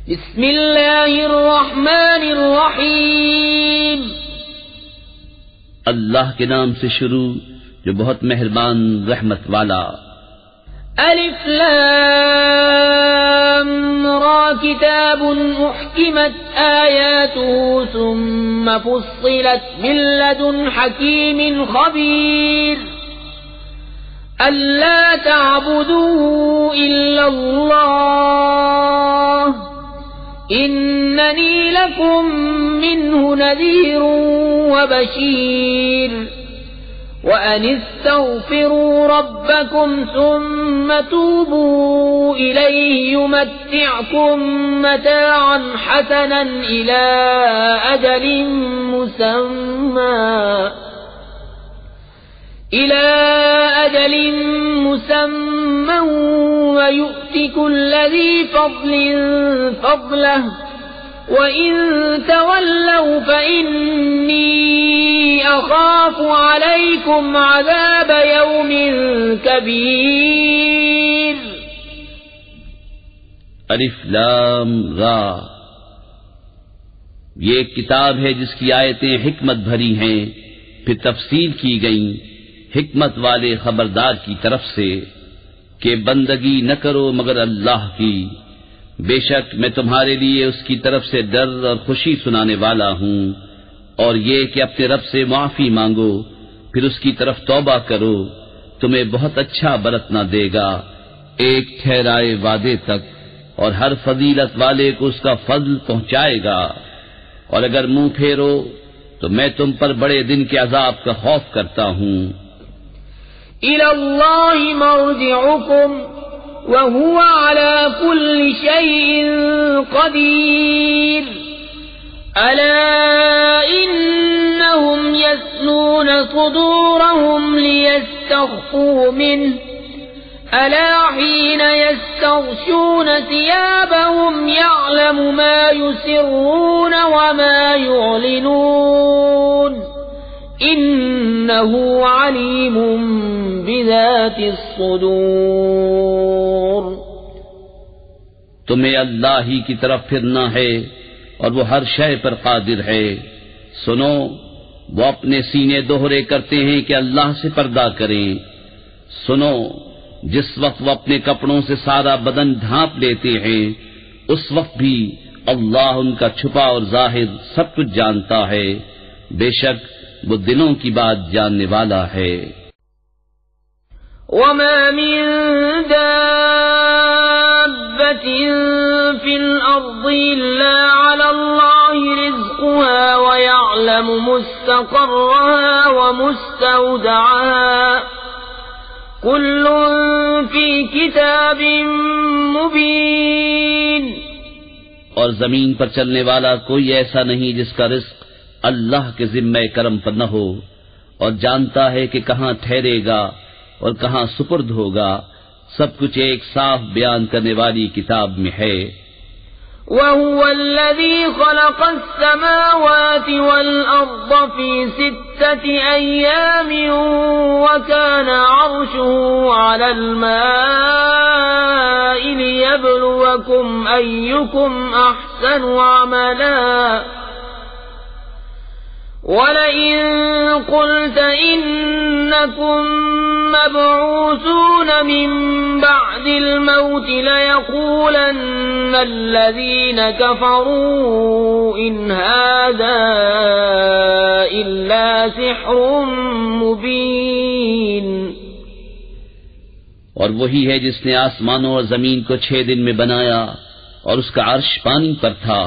بسم اللہ الرحمن الرحیم. اللہ کے نام سے شروع جو بہت مہربان رحمت والا. الف لام را کتاب احکمت آیاته ثم فصلت من لدن حکیم خبیر الا تعبدوا الا اللہ اننی لکم منہ نذیر وبشیر وَأَنِ اسْتَغْفِرُوا رَبَّكُمْ ثُمَّ تُوبُوا إِلَيْهِ يُمَتِّعْكُمْ مَتَاعًا حَسَنًا إِلَى أَجَلٍ مُّسَمًّى وَيُؤْتِ كُلَّ ذِي فَضْلٍ فَضْلَهُ وَإِن تَوَلَّوْا فَإِنِّي أَخَافُ عَلَيْكُمْ عَذَابَ يَوْمٍ كَبِيرٍ. الف لام را، یہ ایک کتاب ہے جس کی آیتیں حکمت بھری ہیں، پھر تفصیل کی گئیں حکمت والے خبردار کی طرف سے کہ بندگی نہ کرو مگر اللہ کی. بے شک میں تمہارے لیے اس کی طرف سے ڈر اور خوشی سنانے والا ہوں، اور یہ کہ اپنے رب سے معافی مانگو پھر اس کی طرف توبہ کرو، تمہیں بہت اچھا برتنا دے گا ایک ٹھہرائے وعدے تک، اور ہر فضیلت والے کو اس کا فضل پہنچائے گا. اور اگر منہ پھیرو تو میں تم پر بڑے دن کے عذاب کا خوف کرتا ہوں. إِلَى اللَّهِ مَرْجِعُكُمْ وَهُوَ عَلَى كُلِّ شَيْءٍ قَدِيرٌ. أَلَا إِنَّهُمْ يَثْنُونَ صُدُورَهُمْ لِيَسْتَخْفُوا مِنْهُ أَلَا حِينَ يَسْتَغْشُونَ ثِيَابَهُمْ يَعْلَمُ مَا يُسِرُّونَ وَمَا يُعْلِنُونَ إِنَّهُ عَلِيمٌ بِذَاتِ الصُّدُورِ. تمہیں اللہ ہی کی طرف پھرنا ہے اور وہ ہر شے پر قادر ہے. سنو، وہ اپنے سینے دوہرے کرتے ہیں کہ اللہ سے پردہ کریں. سنو، جس وقت وہ اپنے کپڑوں سے سارا بدن ڈھانپ لیتے ہیں اس وقت بھی اللہ ان کا چھپا اور ظاہر سب کچھ جانتا ہے. بے شک وہ دلوں کی بات جاننے والا ہے. وَمَا مِن دَابَّةٍ فِي الْأَرْضِ إِلَّا عَلَى اللَّهِ رِزْقُهَا وَيَعْلَمُ مُسْتَقَرَّهَا وَمُسْتَوْدَعَهَا كُلٌّ فِي كِتَابٍ مُبِينٍ. اور زمین پر چلنے والا کوئی ایسا نہیں جس کا رزق اللہ کے ذمہ کرم پر نہ ہو، اور جانتا ہے کہ کہاں ٹھہرے گا اور کہاں سپرد ہوگا. سب کچھ ایک صاف بیان کرنے والی کتاب میں ہے. وَهُوَ الَّذِي خَلَقَ السَّمَاوَاتِ وَالْأَرْضَ فِي 6 أَيَّامٍ وَكَانَ عَرْشُهُ عَلَى الْمَاءِ لِيَبْلُوَكُمْ أَيُّكُمْ أَحْسَنُ عَمَلًا وَلَئِن قُلْتَ إِنَّكُمْ مَبْعُوثُونَ مِن بَعْدِ الْمَوْتِ لَيَقُولَنَّ الَّذِينَ كَفَرُوا إِنْ هَذَا إِلَّا سِحْرٌ مُبِينٌ. اور وہی ہے جس نے آسمانوں اور زمین کو 6 دن میں بنایا اور اس کا عرش پانی پر تھا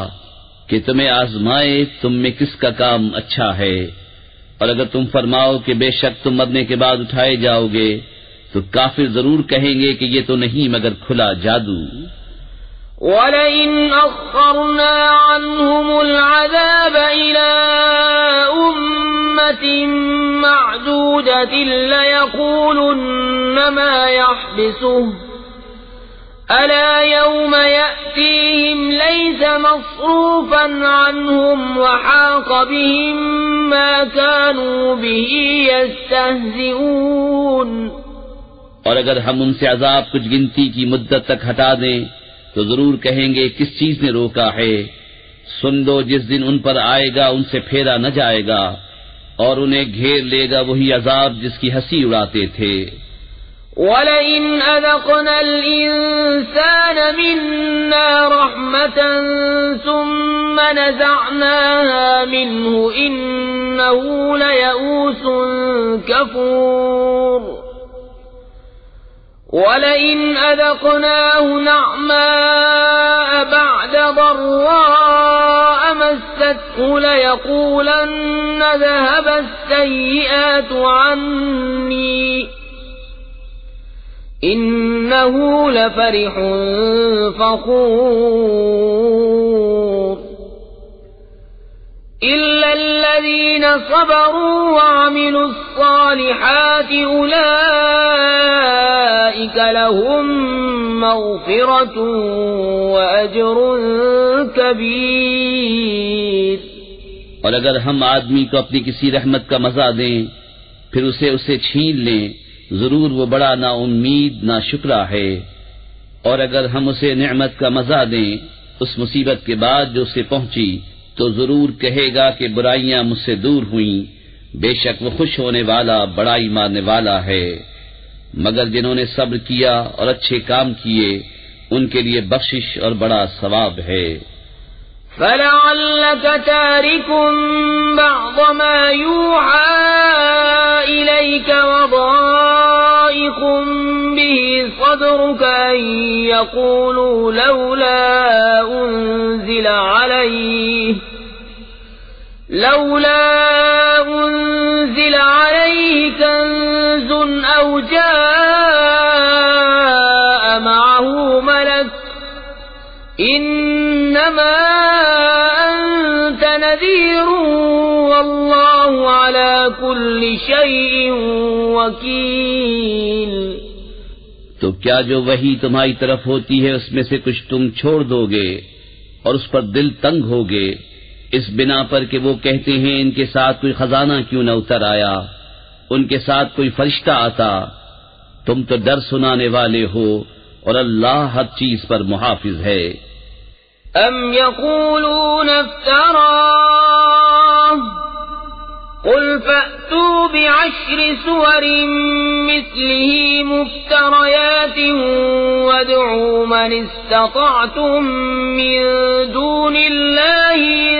کہ تمہیں آزمائے تم میں کس کا کام اچھا ہے. اور اگر تم فرماؤ کہ بے شک تم مرنے کے بعد اٹھائے جاؤ گے تو کافر ضرور کہیں گے کہ یہ تو نہیں مگر کھلا جادو. وَلَئِنْ أَخَّرْنَا عَنْهُمُ الْعَذَابَ إِلَىٰ أُمَّةٍ مَّعْدُودَةٍ لَّيَقُولُنَّ مَا يَحْبِسُهُ أَلَا يَوْمَ يَأْتِيهِمْ لَيْسَ مَصْرُوفًا عَنْهُمْ وَحَاقَ بِهِم مَّا كَانُوا بِهِ يَسْتَهْزِئُونَ. اور اگر ہم ان سے عذاب کچھ گنتی کی مدت تک ہٹا دیں تو ضرور کہیں گے کس چیز نے روکا ہے۔ سن لو جس دن ان پر آئے گا ان سے پھیرا نہ جائے گا، اور انہیں گھیر لے گا وہی عذاب جس کی ہنسی اڑاتے تھے۔ وَلَئِنْ أَذَقْنَا الْإِنسَانَ مِنَّا رَحْمَةً ثُمَّ نَزَعْنَاهَا مِنْهُ إِنَّهُ لَيَئُوسٌ كَفُورٌ وَلَئِنْ أَذَقْنَاهُ نَعْمَاءَ بَعْدَ ضَرَّاءَ مَسَّتْهُ لَيَقُولَنَّ ذَهَبَ السَّيِّئَاتُ عَنِّي إِنَّهُ لَفَرِحٌ فَخُورٌ إِلَّا الَّذِينَ صَبَرُوا وَعَمِلُوا الصَّالِحَاتِ أُولَئِكَ لَهُم مَّغْفِرَةٌ وَأَجْرٌ كَبِيرٌ۔ اور اگر ہم آدمی کو اپنی کسی رحمت کا مزہ دیں پھر اسے چھین لیں، ضرور وہ بڑا نا امید نا شکرا ہے۔ اور اگر ہم اسے نعمت کا مزہ دیں اس مصیبت کے بعد جو اسے پہنچی تو ضرور کہے گا کہ برائیاں مجھ سے دور ہوئیں، بے شک وہ خوش ہونے والا بڑائی ماننے والا ہے۔ مگر جنہوں نے صبر کیا اور اچھے کام کیے ان کے لیے بخشش اور بڑا ثواب ہے۔ فَلَعَلَّكَ تَارِكٌ بَعْضَ مَا يُوحَى إِلَيْكَ وَضَائِقٌ بِهِ صَدْرُكَ أَن يَقُولُوا لَوْلَا أُنزِلَ عَلَيْهِ كَنزٌ أَوْ جَاءَ مَعَهُ مَلَكٌ إِنَّمَا أَنتَ نَذِيرٌ وَاللَّهُ عَلَى كُلِّ شَيْءٍ وَكِيلٌ۔ تو کیا جو وحی تمہاری طرف ہوتی ہے اس میں سے کچھ تم چھوڑ دو گے اور اس پر دل تنگ ہوگے اس بنا پر کہ وہ کہتے ہیں ان کے ساتھ کوئی خزانہ کیوں نہ اتر آیا، ان کے ساتھ کوئی فرشتہ آتا؟ تم تو ڈر سنانے والے ہو اور اللہ ہر چیز پر محافظ ہے۔ ام یقولون افتراہ قل فأتوا بعشر سور مثله مفتريات وادعوا من استطعتم من دون الله إن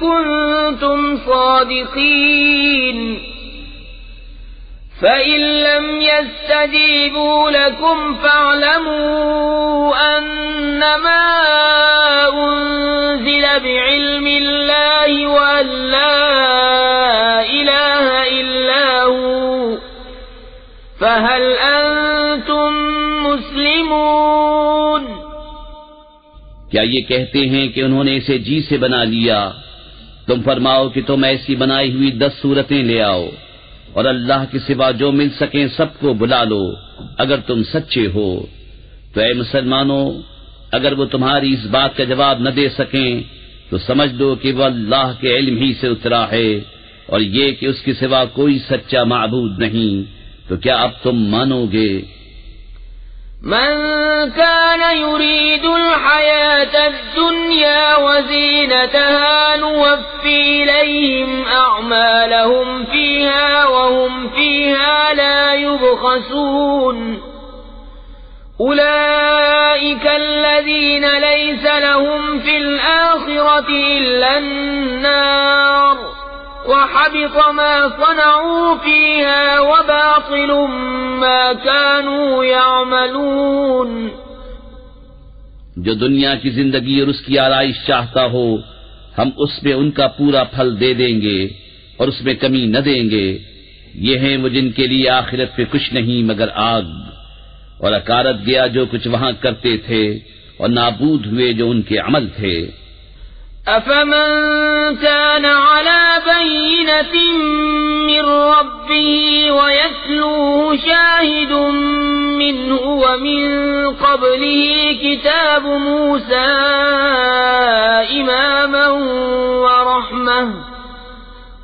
كنتم صادقين فإن لم يستجيبوا لكم فاعلموا أنما أنزل بعلم الله وأن لا إله إلا هو فهل أنتم مسلمون؟ کیا یہ کہتے ہیں کہ انہوں نے اسے جی سے بنا لیا؟ تم فرماؤ کہ تم ایسی بنائی ہوئی 10 صورتیں لے آؤ اور اللہ کے سوا جو مل سکیں سب کو بلا لو اگر تم سچے ہو۔ تو اے مسلمانوں، اگر وہ تمہاری اس بات کا جواب نہ دے سکیں تو سمجھ لو کہ وہ اللہ کے علم ہی سے اترا ہے، اور یہ کہ اس کے سوا کوئی سچا معبود نہیں، تو کیا اب تم مانو گے؟ من كان يريد الحياة الدنيا وزينتها نوفي إليهم أعمالهم فيها وهم فيها لا يبخسون أولئك الذين ليس لهم في الآخرة إلا النار وحبط ما صنعوا فيها وباطل ما كانوا يعملون۔ جو دنیا کی زندگی اور اس کی آرائش چاہتا ہو ہم اس میں ان کا پورا پھل دے دیں گے اور اس میں کمی نہ دیں گے۔ یہ ہیں وہ جن کے لیے آخرت میں کچھ نہیں مگر آگ، اور اکارت گیا جو کچھ وہاں کرتے تھے اور نابود ہوئے جو ان کے عمل تھے۔ أفمن كان على بينة من ربه ويتلوه شاهد منه ومن قبله كتاب موسى إماما ورحمة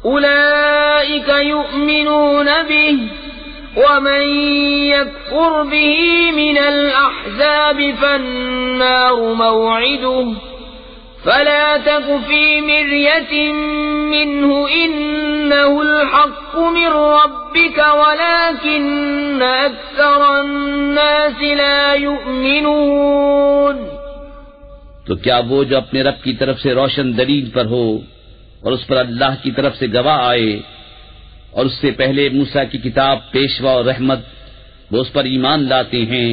أولئك يؤمنون به ومن يكفر به من الأحزاب فالنار موعده فلا تك في مرية منه إنه الحق من ربك ولكن أكثر الناس لا يؤمنون۔ تو کیا وہ جو اپنے رب کی طرف سے روشن دلیل پر ہو اور اس پر اللہ کی طرف سے گواہ آئے اور اس سے پہلے موسیٰ کی کتاب پیشوا اور رحمت، وہ اس پر ایمان لاتے ہیں،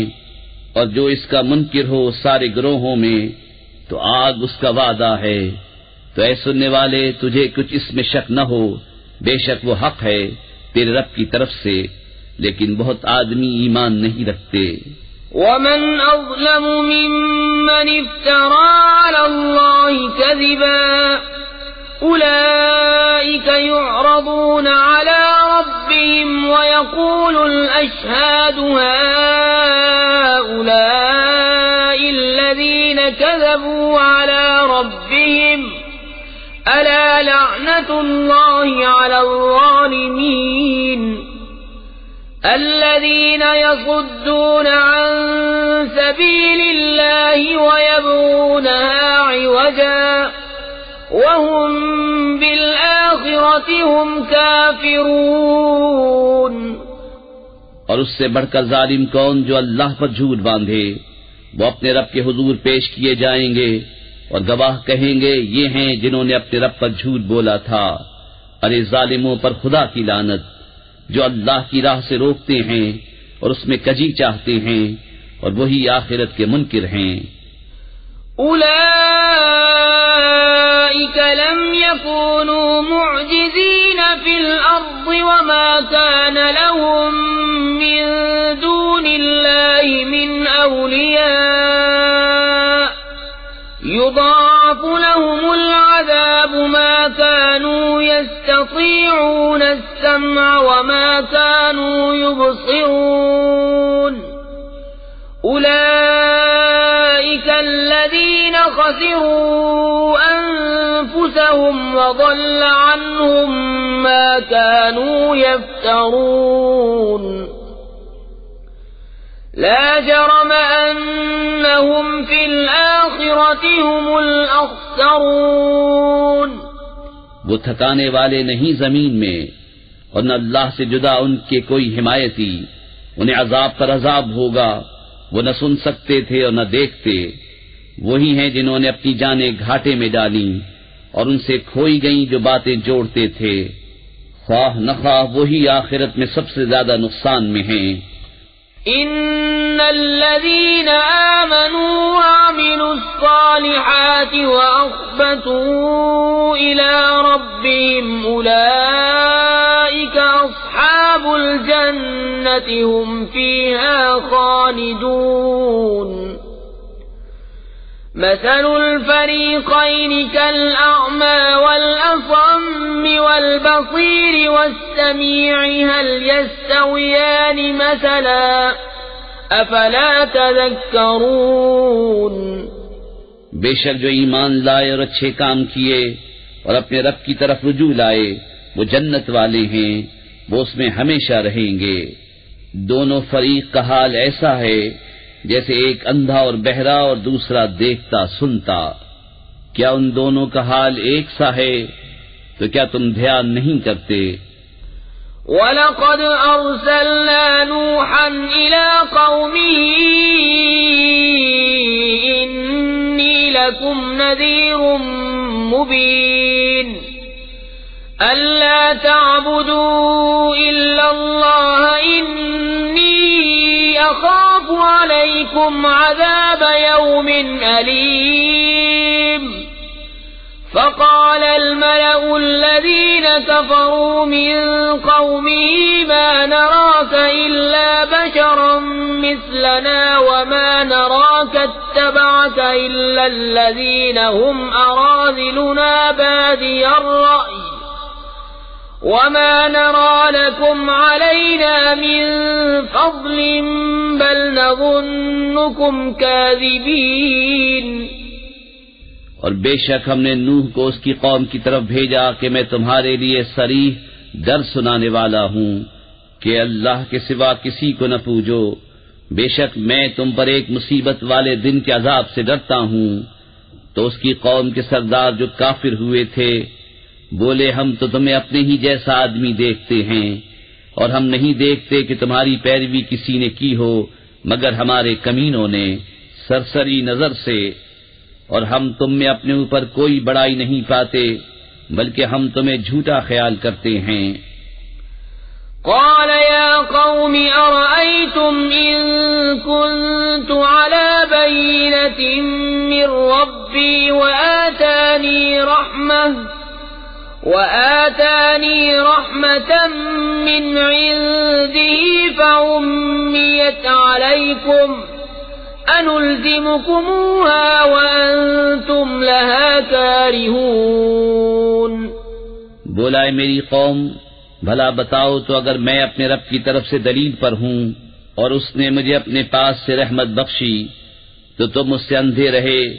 اور جو اس کا منکر ہو سارے گروہوں میں تو آگ اس کا وعدہ ہے۔ تو اے سننے والے، تجھے کچھ اس میں شک نہ ہو، بے شک وہ حق ہے تیرے رب کی طرف سے، لیکن بہت آدمی ایمان نہیں رکھتے۔ ومن أظلم ممن افترى على الله كذبا أولئك يعرضون على ربهم ويقول الأشهاد هؤلاء الذين كذبوا على ربهم ألا لعنة الله على الظالمين الذين يصدون عن سبيل الله ويبغونها عوجا وهم بالآخرة هم كافرون۔ اور اس سے بڑھ کر ظالم کون جو اللہ پر جھوٹ باندھے، وہ اپنے رب کے حضور پیش کیے جائیں گے اور گواہ کہیں گے یہ ہیں جنہوں نے اپنے رب پر جھوٹ بولا تھا۔ ارے ظالموں پر خدا کی لعنت جو اللہ کی راہ سے روکتے ہیں اور اس میں کجی چاہتے ہیں، اور وہی آخرت کے منکر ہیں۔ أولئك لم يكونوا معجزين في الأرض وما كان لهم من دون الله من أولياء يضاعف لهم العذاب ما كانوا يستطيعون السمع وما كانوا يبصرون أولئك الذين خسروا أنفسهم وضل عنهم ما كانوا يفترون لا جرم أنهم في الآخرة هم الأخسرون۔ وہ تھکانے والے نہیں زمین میں، اور نہ اللہ سے جدا ان کے کوئی حمایتی، انہیں عذاب پر عذاب ہوگا، وہ نہ سن سکتے تھے اور نہ دیکھتے۔ وہی ہیں جنہوں نے اپنی جانیں گھاٹے میں ڈالیں اور ان سے کھوئی گئیں جو باتیں جوڑتے تھے، خواہ نہ خواہ وہی آخرت میں سب سے زیادہ نقصان میں ہیں۔ ان الذين آمنوا وعملوا الصالحات واخبتوا الى ربهم اولئك اصحاب الجنة هم فيها خالدون مثل الفريقين كالأعمى والأصم والبصير والسميع هل يستويان مثلا أفلا تذكرون۔ بے شک جو ایمان لائے اور اچھے کام کیے اور اپنے رب کی طرف رجوع لائے وہ جنت والے ہیں، وہ اس میں ہمیشہ رہیں گے۔ دونوں فریق کا حال ایسا ہے جیسے ایک اندھا اور بہرا اور دوسرا دیکھتا سنتا، کیا ان دونوں کا حال ایک سا ہے؟ تو کیا تم دھیان نہیں کرتے؟ وَلَقَدْ أَرْسَلْنَا نُوحًا إِلَىٰ قَوْمِهِ إِنِّي لَكُمْ نَذِيرٌ مُّبِينٌ أَلَّا تَعْبُدُوا إِلَّا اللَّهَ إِنِّي أَخَافُ عَلَيْكُمْ عَذَابَ يَوْمٍ أَلِيمٍ فقال الملأ الذين كفروا من قومه ما نراك إلا بشرا مثلنا وما نراك اتبعك إلا الذين هم أراذلنا بادي الرأي وما نرى لكم علينا من فضل بل نظنكم كاذبين۔ اور بے شک ہم نے نوح کو اس کی قوم کی طرف بھیجا کہ میں تمہارے لیے صریح ڈر سنانے والا ہوں کہ اللہ کے سوا کسی کو نہ پوجو، بے شک میں تم پر ایک مصیبت والے دن کے عذاب سے ڈرتا ہوں۔ تو اس کی قوم کے سردار جو کافر ہوئے تھے بولے، ہم تو تمہیں اپنے ہی جیسا آدمی دیکھتے ہیں، اور ہم نہیں دیکھتے کہ تمہاری پیروی کسی نے کی ہو مگر ہمارے کمینوں نے سرسری نظر سے، اور ہم تم میں اپنے اوپر کوئی بڑائی نہیں پاتے بلکہ ہم تمہیں جھوٹا خیال کرتے ہیں۔ قال يا قوم أرأيتم إن كنت على بينة من ربي وآتاني رحمة من عنده فعميت عليكم أنلزمكموها وأنتم لها كارهون۔ بولا اے میری قوم، بھلا بتاؤ تو اگر میں اپنے رب کی طرف سے دلیل پر ہوں اور اس نے مجھے اپنے پاس سے رحمت بخشی تو تم اس سے اندھے رہے،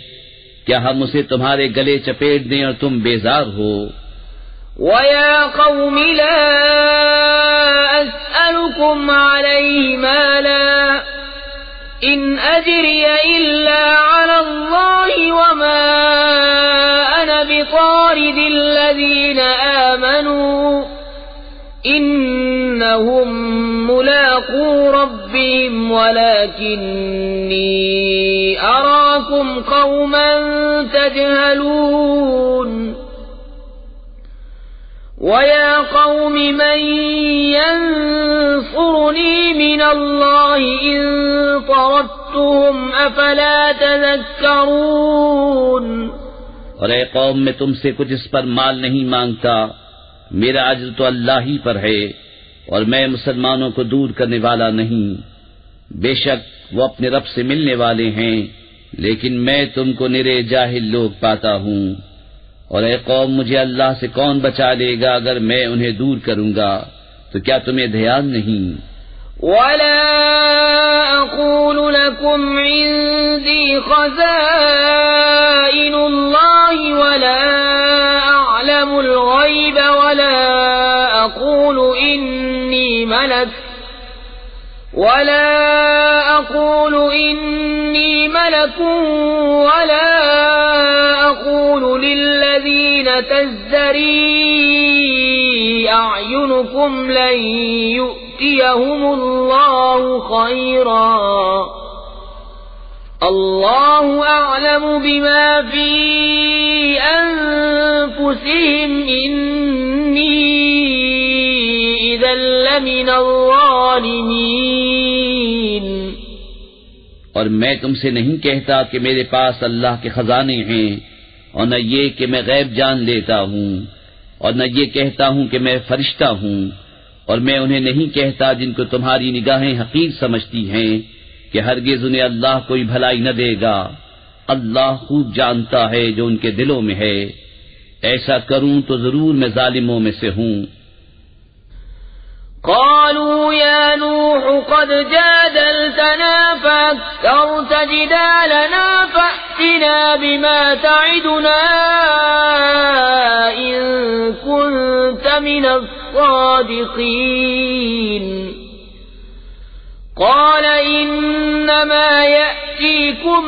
کیا ہم اسے تمہارے گلے چپیٹ دیں اور تم بیزار ہو؟ وَيَا قَوْمِ لَا أَسْأَلُكُمْ عَلَيْهِ مَالًا إِنْ أَجْرِيَ إِلَّا عَلَى اللَّهِ وَمَا أَنَا بِطَارِدِ الَّذِينَ آمَنُوا إِنَّهُمْ مُلَاقُو رَبِّهِمْ وَلَكِنِّي أَرَاكُمْ قَوْمًا تَجْهَلُونَ وَيَا قَوْمِ مَنْ يَنْصُرُنِي مِنَ اللَّهِ إِنْ طَرَدتُّهُمْ أَفَلَا تَذَكَّرُونَ۔ اور اے قوم، میں تم سے کچھ اس پر مال نہیں مانگتا، میرا اجر تو اللہ ہی پر ہے، اور میں مسلمانوں کو دور کرنے والا نہیں، بے شک وہ اپنے رب سے ملنے والے ہیں، لیکن میں تم کو نرے جاہل لوگ پاتا ہوں۔ اور اے قوم، مجھے اللہ سے کون بچا لے گا اگر میں انہیں دور کروں گا؟ تو کیا تمہیں دھیان نہیں؟ وَلَا أَقُولُ لَكُمْ عِندِي خَزَائِنُ اللَّهِ وَلَا أَعْلَمُ الْغَيْبَ وَلَا أَقُولُ إِنِّي مَلَكٌ وَلَا أَقُولُ لِلَّذِينَ تَزْدَرِي أَعْيُنُكُمْ لَن يُؤْتِيَهُمُ اللَّهُ خَيْرًا اللَّهُ أَعْلَمُ بِمَا فِي أَنفُسِهِمْ إِنِّي إِذًا لَّمِنَ الظَّالِمِينَ۔ اور میں تم سے نہیں کہتا کہ میرے پاس اللہ کے خزانے ہیں، اور نہ یہ کہ میں غیب جان لیتا ہوں، اور نہ یہ کہتا ہوں کہ میں فرشتہ ہوں، اور میں انہیں نہیں کہتا جن کو تمہاری نگاہیں حقیر سمجھتی ہیں کہ ہرگز انہیں اللہ کوئی بھلائی نہ دے گا۔ اللہ خوب جانتا ہے جو ان کے دلوں میں ہے، ایسا کروں تو ضرور میں ظالموں میں سے ہوں۔ قالوا يا نوح قد جادلتنا فأكثرت جدالنا فأتنا بما تعدنا إن كنت من الصادقين قال إنما يأتيكم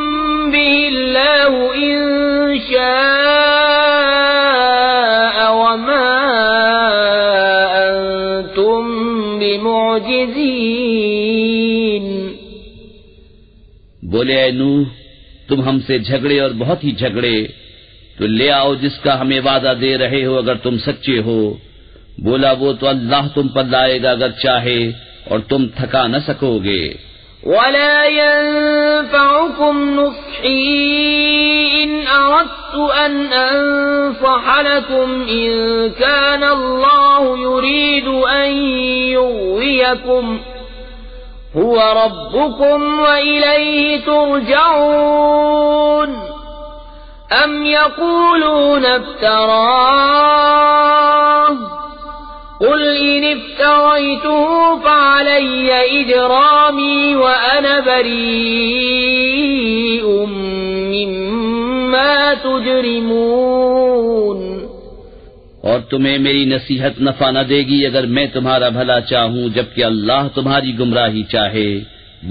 به الله إن شاء وما أنتم بمعجزين۔ بولے اے نوح، تم ہم سے جھگڑے اور بہت ہی جھگڑے، تو لے آؤ جس کا ہمیں وعدہ دے رہے ہو اگر تم سچے ہو۔ بولا وہ تو اللہ تم پر لائے گا اگر چاہے، اور تم تھکا نہ سکو گے۔ وَلَا يَنفَعُكُمْ نُصْحِي إِنْ أَرَدتُّ أَنْ أَنصَحَ لَكُمْ إِنْ كَانَ اللَّهُ يُرِيدُ أَنْ يُغْوِيَكُمْ هُوَ رَبُّكُمْ وَإِلَيْهِ تُرْجَعُونَ أَمْ يَقُولُونَ افْتَرَاهُ قُلْ إِنِ افْتَرَيْتُهُ فَعَلَيَّ إِجْرَامِي وَأَنَا بَرِيءٌ مِّمَّا تُجْرِمُونَ۔ اور تمہیں میری نصیحت نفع نہ دے گی اگر میں تمہارا بھلا چاہوں، جبکہ اللہ تمہاری گمراہی چاہے،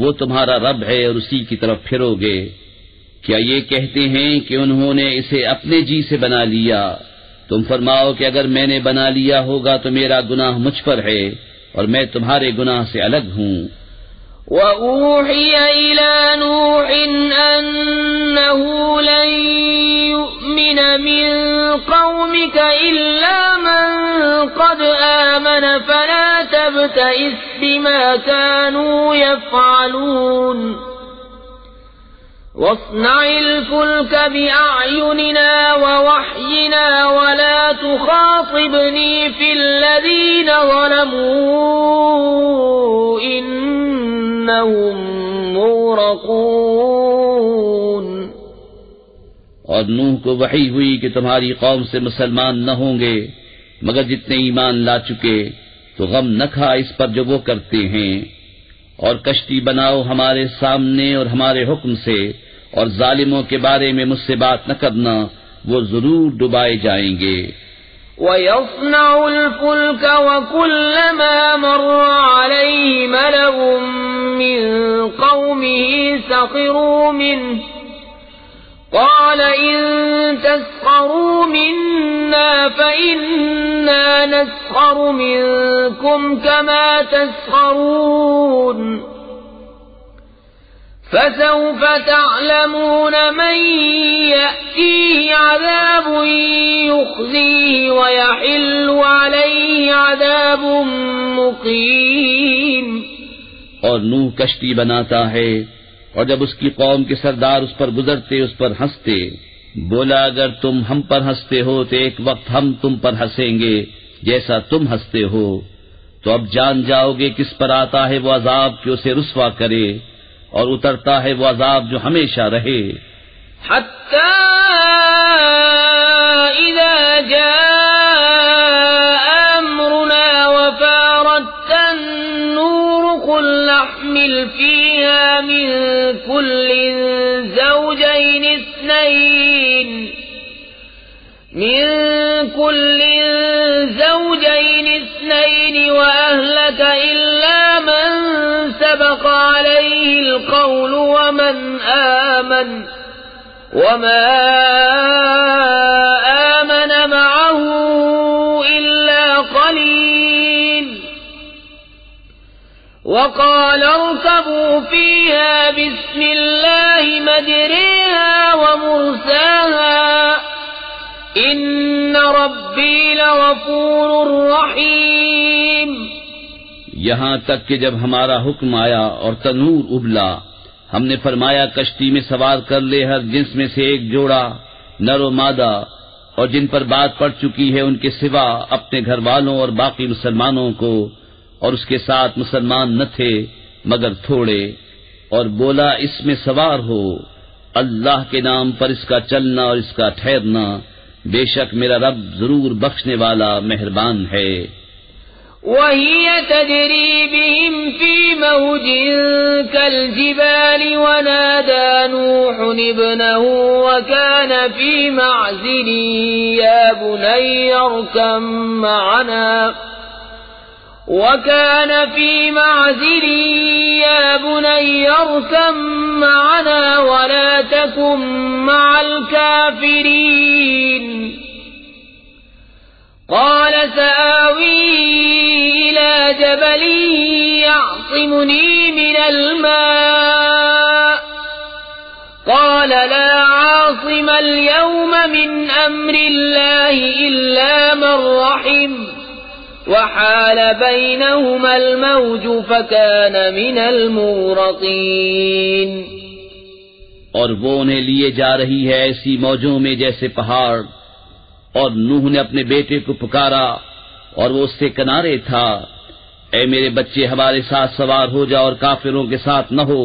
وہ تمہارا رب ہے اور اسی کی طرف پھرو گے۔ کیا یہ کہتے ہیں کہ انہوں نے اسے اپنے جی سے بنا لیا؟ تم فرماؤ کہ اگر میں نے بنا لیا ہوگا تو میرا گناہ مجھ پر ہے اور میں تمہارے گناہ سے الگ ہوں۔ وَأُوحِيَ إِلَى نُوحٍ أَنَّهُ لَن يُؤْمِنَ مِن قَوْمِكَ إِلَّا مَن قَدْ آمَنَ فَلَا تَبْتَئِسْ بِمَا كَانُوا يَفْعَلُونَ وَاصْنَعِ الْفُلْكَ بِأَعْيُنِنَا وَوَحْيِنَا وَلَا تُخَاطِبْنِي فِي الَّذِينَ ظَلَمُوا إِنَّهُمْ مُغْرَقُونَ۔ اور نوح کو وحی ہوئی کہ تمہاری قوم سے مسلمان نہ ہوں گے مگر جتنے ایمان لا چکے، تو غم نہ کھا اس پر جو وہ کرتے ہیں، اور کشتی بناؤ ہمارے سامنے اور ہمارے حکم سے، اور ظالموں کے بارے میں مجھ سے بات نہ کرنا، وہ ضرور ڈبائے جائیں گے۔ وَيَصْنَعُ الْفُلْكَ وَكُلَّمَا مَرَّ عَلَيْهِ مَلَأٌ مِّن قَوْمِهِ سَخِرُوا مِنْهُ قَالَ إِن تَسْخَرُوا مِنَّا فَإِنَّا نَسْخَرُ مِنكُمْ كَمَا تَسْخَرُونَ فَسَوْفَ تَعْلَمُونَ مَن يَأْتِيهِ عَذَابٌ يُخْزِيهِ وَيَحِلُّ عَلَيْهِ عَذَابٌ مُقِيمٌ۔ اور نوح کشتی بناتا ہے، اور جب اس کی قوم کے سردار اس پر گزرتے اس پر ہنستے، بولا اگر تم ہم پر ہنستے ہو تو ایک وقت ہم تم پر ہنسیں گے جیسا تم ہنستے ہو، تو اب جان جاؤ گے کس پر آتا ہے وہ عذاب کہ اسے رسوا کرے، اور اترتا ہے وہ عذاب جو ہمیشہ رہے۔ حَتَّى إِذَا جَاءَ أَمْرُنَا وَفَارَتِ النُّورُ قُلْ نَحْمِلُ فِيهَا مِن كُلٍّ زَوْجَيْنِ اثْنَيْنِ وَأَهْلَكَ إِلَّا مَن سَبَقَ عَلَيْهِ الْقَوْلُ وَمَا آمَنَ مَعَهُ إِلَّا قَلِيلٌ وَقَالَ ارْكَبُوا فِيهَا بِسْمِ اللَّهِ مَجْرَاهَا وَمُرْسَاهَا إِنَّ رَبِّي لَغَفُورٌ رَّحِيمٌ۔ یہاں تک کہ جب ہمارا حکم آیا اور تنور ابلا، ہم نے فرمایا کشتی میں سوار کر لے ہر جنس میں سے ایک جوڑا، نر و مادہ، اور جن پر بات پڑ چکی ہے ان کے سوا اپنے گھر والوں اور باقی مسلمانوں کو، اور اس کے ساتھ مسلمان نہ تھے مگر تھوڑے، اور بولا اس میں سوار ہو، اللہ کے نام پر اس کا چلنا اور اس کا ٹھہرنا، بے شک میرا رب ضرور بخشنے والا مہربان ہے۔ وَهِيَ تَجْرِي بِهِمْ فِي مَوْجٍ كَالْجِبَالِ وَنَادَى نُوحٌ ابْنَهُ وَكَانَ فِي مَعْزِلٍ يَا بُنَيَّ ارْكَب مَّعَنَا وَلَا تَكُن مَّعَ الْكَافِرِينَ قَالَ سَآوِي إِلَى جَبَلٍ يَعْصِمُنِي مِنَ الْمَاءِ قَالَ لَا عَاصِمَ الْيَوْمَ مِنْ أَمْرِ اللَّهِ إِلَّا مَن رَّحِمَ وَحَالَ بَيْنَهُمَا الْمَوْجُ فَكَانَ مِنَ الْمُغْرَقِينَ۔ اور وہ انہیں لیے جا رہی ہے ایسی موجوں میں جیسے پہاڑ، اور نوح نے اپنے بیٹے کو پکارا اور وہ اس سے کنارے تھا، اے میرے بچے ہمارے ساتھ سوار ہو جا اور کافروں کے ساتھ نہ ہو۔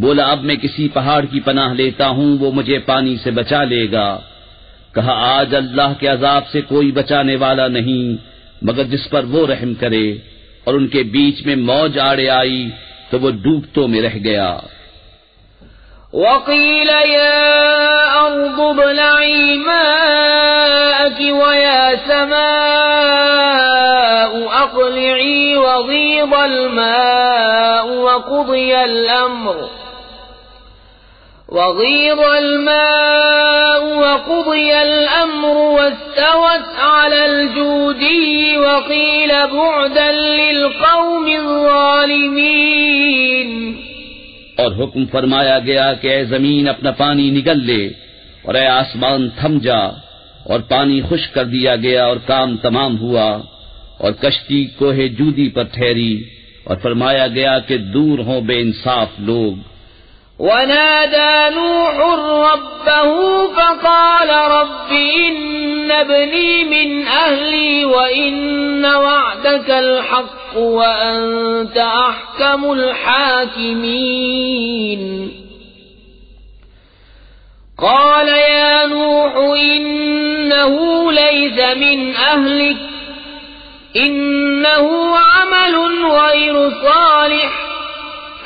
بولا اب میں کسی پہاڑ کی پناہ لیتا ہوں، وہ مجھے پانی سے بچا لے گا۔ کہا آج اللہ کے عذاب سے کوئی بچانے والا نہیں مگر جس پر وہ رحم کرے، اور ان کے بیچ میں موج آڑے آئی تو وہ ڈوبتوں میں رہ گیا۔ وَقِيلَ يَا أَرْضُ ابْلَعِي مَاءَكِ وَيَا سماء أقلعي وغيض الماء وقضي الأمر واستوت على الجودي وقيل بعدا للقوم الظالمين. اور حکم فرمایا گیا کہ اے زمین اپنا پانی نگل لے اور اے آسمان تھم جا، اور پانی خشک کر دیا گیا اور کام تمام ہوا، اور کشتی کوہ جودی پر ٹھہری، اور فرمایا گیا کہ دور ہوں بے انصاف لوگ. ونادى نوح ربه فقال رب إن ابني من أهلي وإن وعدك الحق وأنت أحكم الحاكمين. قال يا نوح إنه ليس من أهلك إنه عمل غير صالح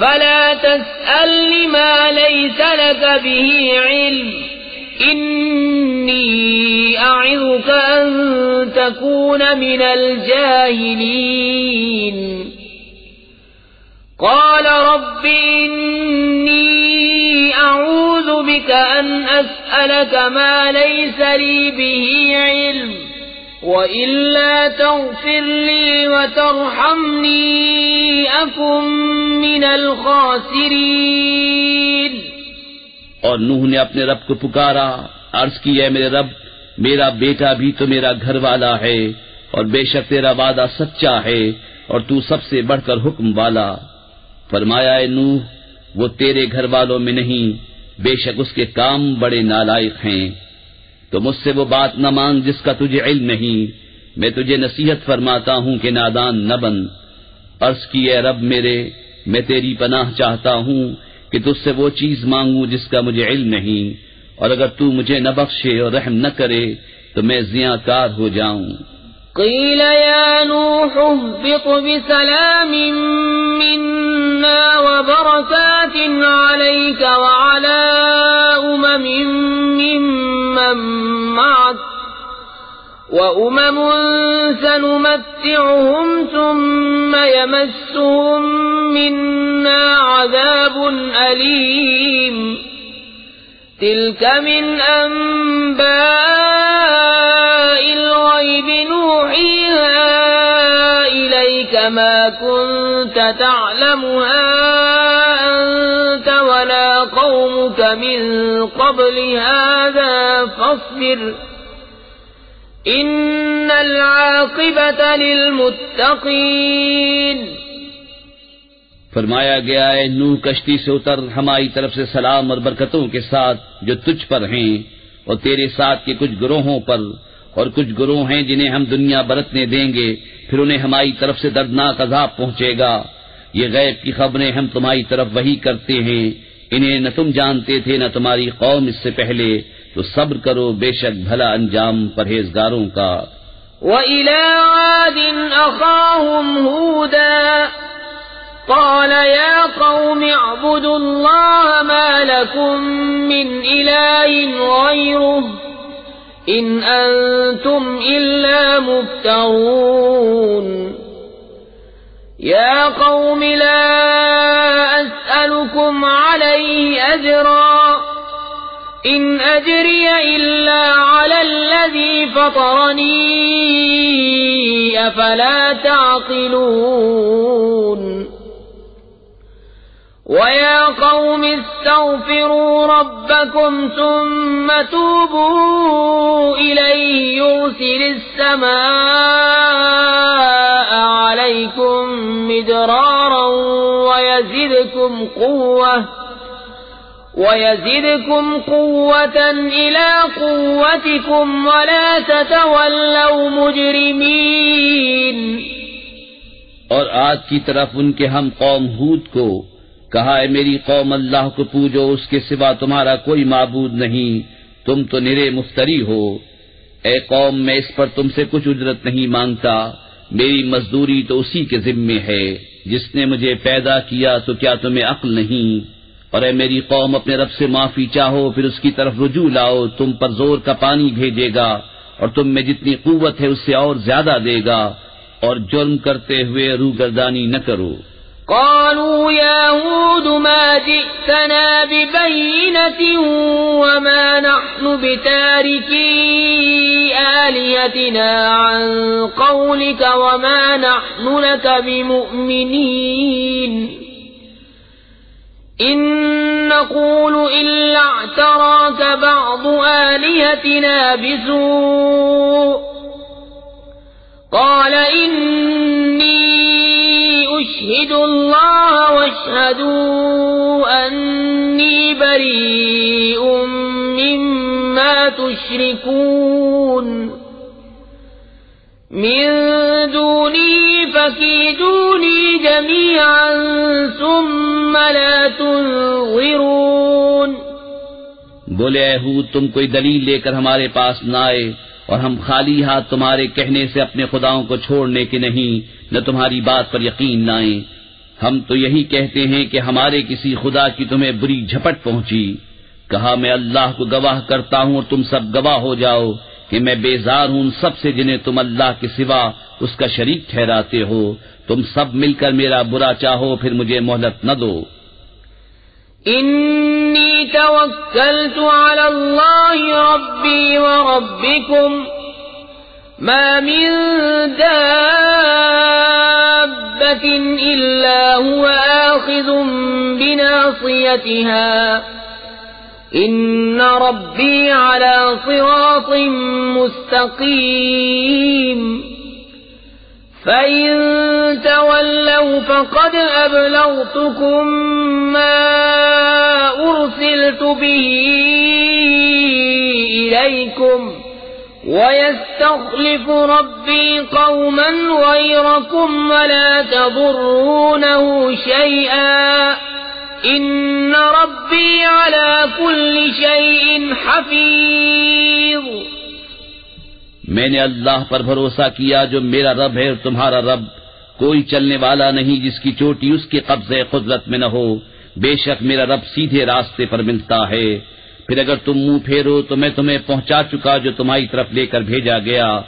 فلا تسأل ما ليس لك به علم إني أعظك أن تكون من الجاهلين. قال رب إني أعوذ بك أن أسألك ما ليس لي به علم وإلا تغفر لي وترحمني أكن من الخاسرين. اور نوح نے اپنے رب کو پکارا، عرض کی اے میرے رب، میرا بیٹا بھی تو میرا گھر والا ہے، اور بے شک تیرا وعدہ سچا ہے اور تو سب سے بڑھ کر حکم والا. فرمایا اے نوح، وہ تیرے گھر والوں میں نہیں، بے شک اس کے کام بڑے نالائق ہیں. تو مجھ سے وہ بات نہ مانگ جس کا تجھے علم نہیں، میں تجھے نصیحت فرماتا ہوں کہ نادان نہ بن. عرض کی اے رب میرے، میں تیری پناہ چاہتا ہوں کہ تجھ سے وہ چیز مانگوں جس کا مجھے علم نہیں، اور اگر تو مجھے نہ بخشے اور رحم نہ کرے تو میں زیاں ہو جاؤں. قیل یا نوح اهبط بسلام منا وبرکات علیک وعلی ممن معك وأمم سنمتعهم ثم يمسهم منا عذاب أليم. تلك من أنباء الغيب نوحيها إليك ما كنت تعلمها أنت ولا قومك من قبل هذا فاصبر إن العاقبة للمتقين. فرمایا گیا اے نوح کشتی سے اتر، ہماری طرف سے سلام اور برکتوں کے ساتھ جو تجھ پر ہیں اور تیرے ساتھ کے کچھ گروہوں پر، اور کچھ گروہ ہیں جنہیں ہم دنیا برتنے دیں گے، پھر انہیں ہماری طرف سے دردناک عذاب پہنچے گا. یہ غیب کی خبریں ہم تمہاری طرف وحی کرتے ہیں، انہیں نہ تم جانتے تھے نہ تمہاری قوم اس سے پہلے، تو صبر کرو، بے شک بھلا انجام پرہیزگاروں کا. وَإِلَىٰ عَادٍ أَخَاهُمْ هُودًا قَالَ يَا قَوْمِ اعْبُدُوا اللَّهَ مَا لَكُم مِّنْ إِلَٰهٍ غَيْرُهُ إِنْ أَنتُمْ إِلَّا مُفْتَرُونَ. يَا قَوْمِ لَا أَسْأَلُكُمْ عَلَيْهِ أَجْرًا إِنْ أَجْرِيَ إِلَّا عَلَى الَّذِي فَطَرَنِي أَفَلَا تَعْقِلُونَ. وَيَا قَوْمِ اسْتَغْفِرُوا رَبَّكُمْ ثُمَّ تُوبُوا إِلَيْهِ يُرْسِلِ السَّمَاءَ عَلَيْكُمْ مِدْرَارًا وَيَزِدْكُمْ قُوَّةً إِلَى قُوَّتِكُمْ وَلَا تَتَوَلَّوْا مُجْرِمِينَ. اور آج کی طرف ان کے ہم قوم ہود کو کہا اے میری قوم، اللہ کو پوجو، اس کے سوا تمہارا کوئی معبود نہیں، تم تو نرے مفتری ہو. اے قوم، میں اس پر تم سے کچھ اجرت نہیں مانگتا، میری مزدوری تو اسی کے ذمے ہے جس نے مجھے پیدا کیا. تو کیا تمہیں عقل نہیں؟ اور اے میری قوم، اپنے رب سے معافی چاہو، پھر اس کی طرف رجوع لاؤ، تم پر زور کا پانی بھیجے گا اور تم میں جتنی قوت ہے اس سے اور زیادہ دے گا، اور جرم کرتے ہوئے روگردانی نہ کرو۔ قالوا يا هود ما جئتنا ببينة وما نحن بتاركي آلهتنا عن قولك وما نحن لك بمؤمنين إن نقول إلا اعتراك بعض آلهتنا بسوء قال إني أشهد الله واشهدوا أني بريء مما تشركون من دونه فكيدوني جميعا ثم لا تنظرون۔ بولے اے ہود تم کوئی دلیل لے کر ہمارے پاس نہ آئے، اور ہم خالی ہاتھ تمہارے کہنے سے اپنے خداؤں کو چھوڑنے کے نہیں، نہ تمہاری بات پر یقین لائیں۔ ہم تو یہی کہتے ہیں کہ ہمارے کسی خدا کی تمہیں بری جھپٹ پہنچی۔ کہا میں اللہ کو گواہ کرتا ہوں اور تم سب گواہ ہو جاؤ کہ میں بیزار ہوں ان سب سے جنہیں تم اللہ کے سوا اس کا شریک ٹھہراتے ہو۔ تم سب مل کر میرا برا چاہو پھر مجھے مہلت نہ دو۔ انی توکلت علی اللہ ربی وربکم ما من دابة الا هو آخذ بناصیتها ان ربی علی صراط مستقیم فَإِن تَوَلَّوْا فَقَدْ أَبْلَغْتُكُم مَّا أُرْسِلْتُ بِهِ إِلَيْكُمْ وَيَسْتَخْلِفُ رَبِّي قَوْمًا غَيْرَكُمْ وَلَا تَضُرُّونَهُ شَيْئًا إِنَّ رَبِّي عَلَى كُلِّ شَيْءٍ حَفِيظٌ۔ میں نے اللہ پر بھروسہ کیا جو میرا رب ہے اور تمہارا رب، کوئی چلنے والا نہیں جس کی چوٹی اس کے قبضے قدرت میں نہ ہو۔ بے شک میرا رب سیدھے راستے پر ملتا ہے۔ پھر اگر تم منہ پھیرو تو میں تمہیں پہنچا چکا جو تمہاری طرف لے کر بھیجا گیا،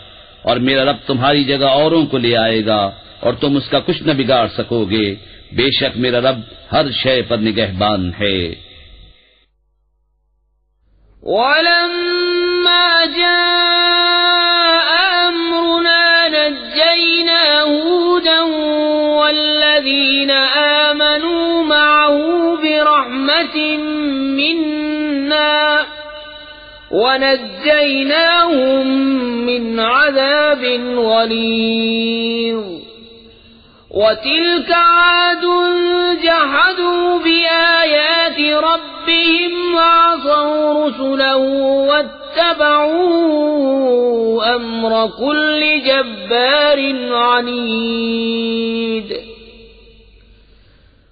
اور میرا رب تمہاری جگہ اوروں کو لے آئے گا اور تم اس کا کچھ نہ بگاڑ سکو گے۔ بے شک میرا رب ہر شے پر نگہبان ہے۔ وَلَمَّا جَاءَ أَمْرُنَا نَجَّيْنَا هُودًا وَالَّذِينَ آمَنُوا مَعَهُ بِرَحْمَةٍ مِنَّا وَنَجَّيْنَاهُم مِّنْ عَذَابٍ غَلِيظٍ۔ وَتِلْكَ عَادٌ جَحَدُوا بِآيَاتِ رَبِّهِمْ وَعَصَوْا رُسُلَهُ وَاتَّبَعُوا أَمْرَ كُلِّ جَبَّارٍ عَنِيدٍ۔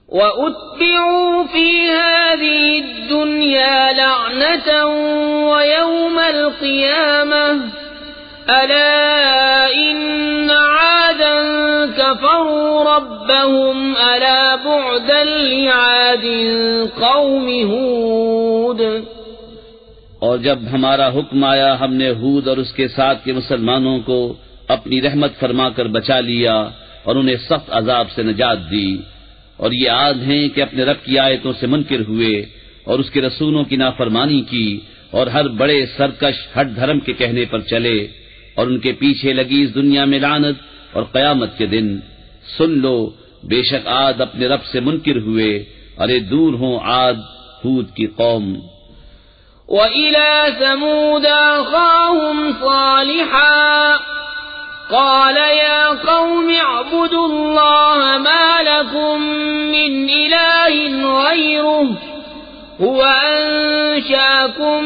وَأُتْبِعُوا فِي هَذِهِ الدُّنْيَا لَعْنَةً وَيَوْمَ الْقِيَامَةِ أَلَا إِنَّ عَادًا كَفَرُوا رَبَّهُمْ أَلَا بُعْدًا لِعَادٍ قَوْمِ هُودٍ۔ اور جب ہمارا حکم آیا ہم نے ہود اور اس کے ساتھ کے مسلمانوں کو اپنی رحمت فرما کر بچا لیا اور انہیں سخت عذاب سے نجات دی۔ اور یہ عاد ہیں کہ اپنے رب کی آیتوں سے منکر ہوئے اور اس کے رسولوں کی نافرمانی کی اور ہر بڑے سرکش ہٹ دھرم کے کہنے پر چلے، اور ان کے پیچھے لگی اس دنیا میں لعنت اور قیامت کے دن۔ سن لو بے شک عاد اپنے رب سے منکر ہوئے، ارے دور ہوں عاد ہود کی قوم۔ وَإِلَى ثَمُودَ أَخَاهُمْ صَالِحًا قَالَ يَا قَوْمِ اعْبُدُوا اللَّهَ مَا لَكُمْ مِنْ إِلَٰهٍ غَيْرُهُ هُوَ أَنشَأَكُم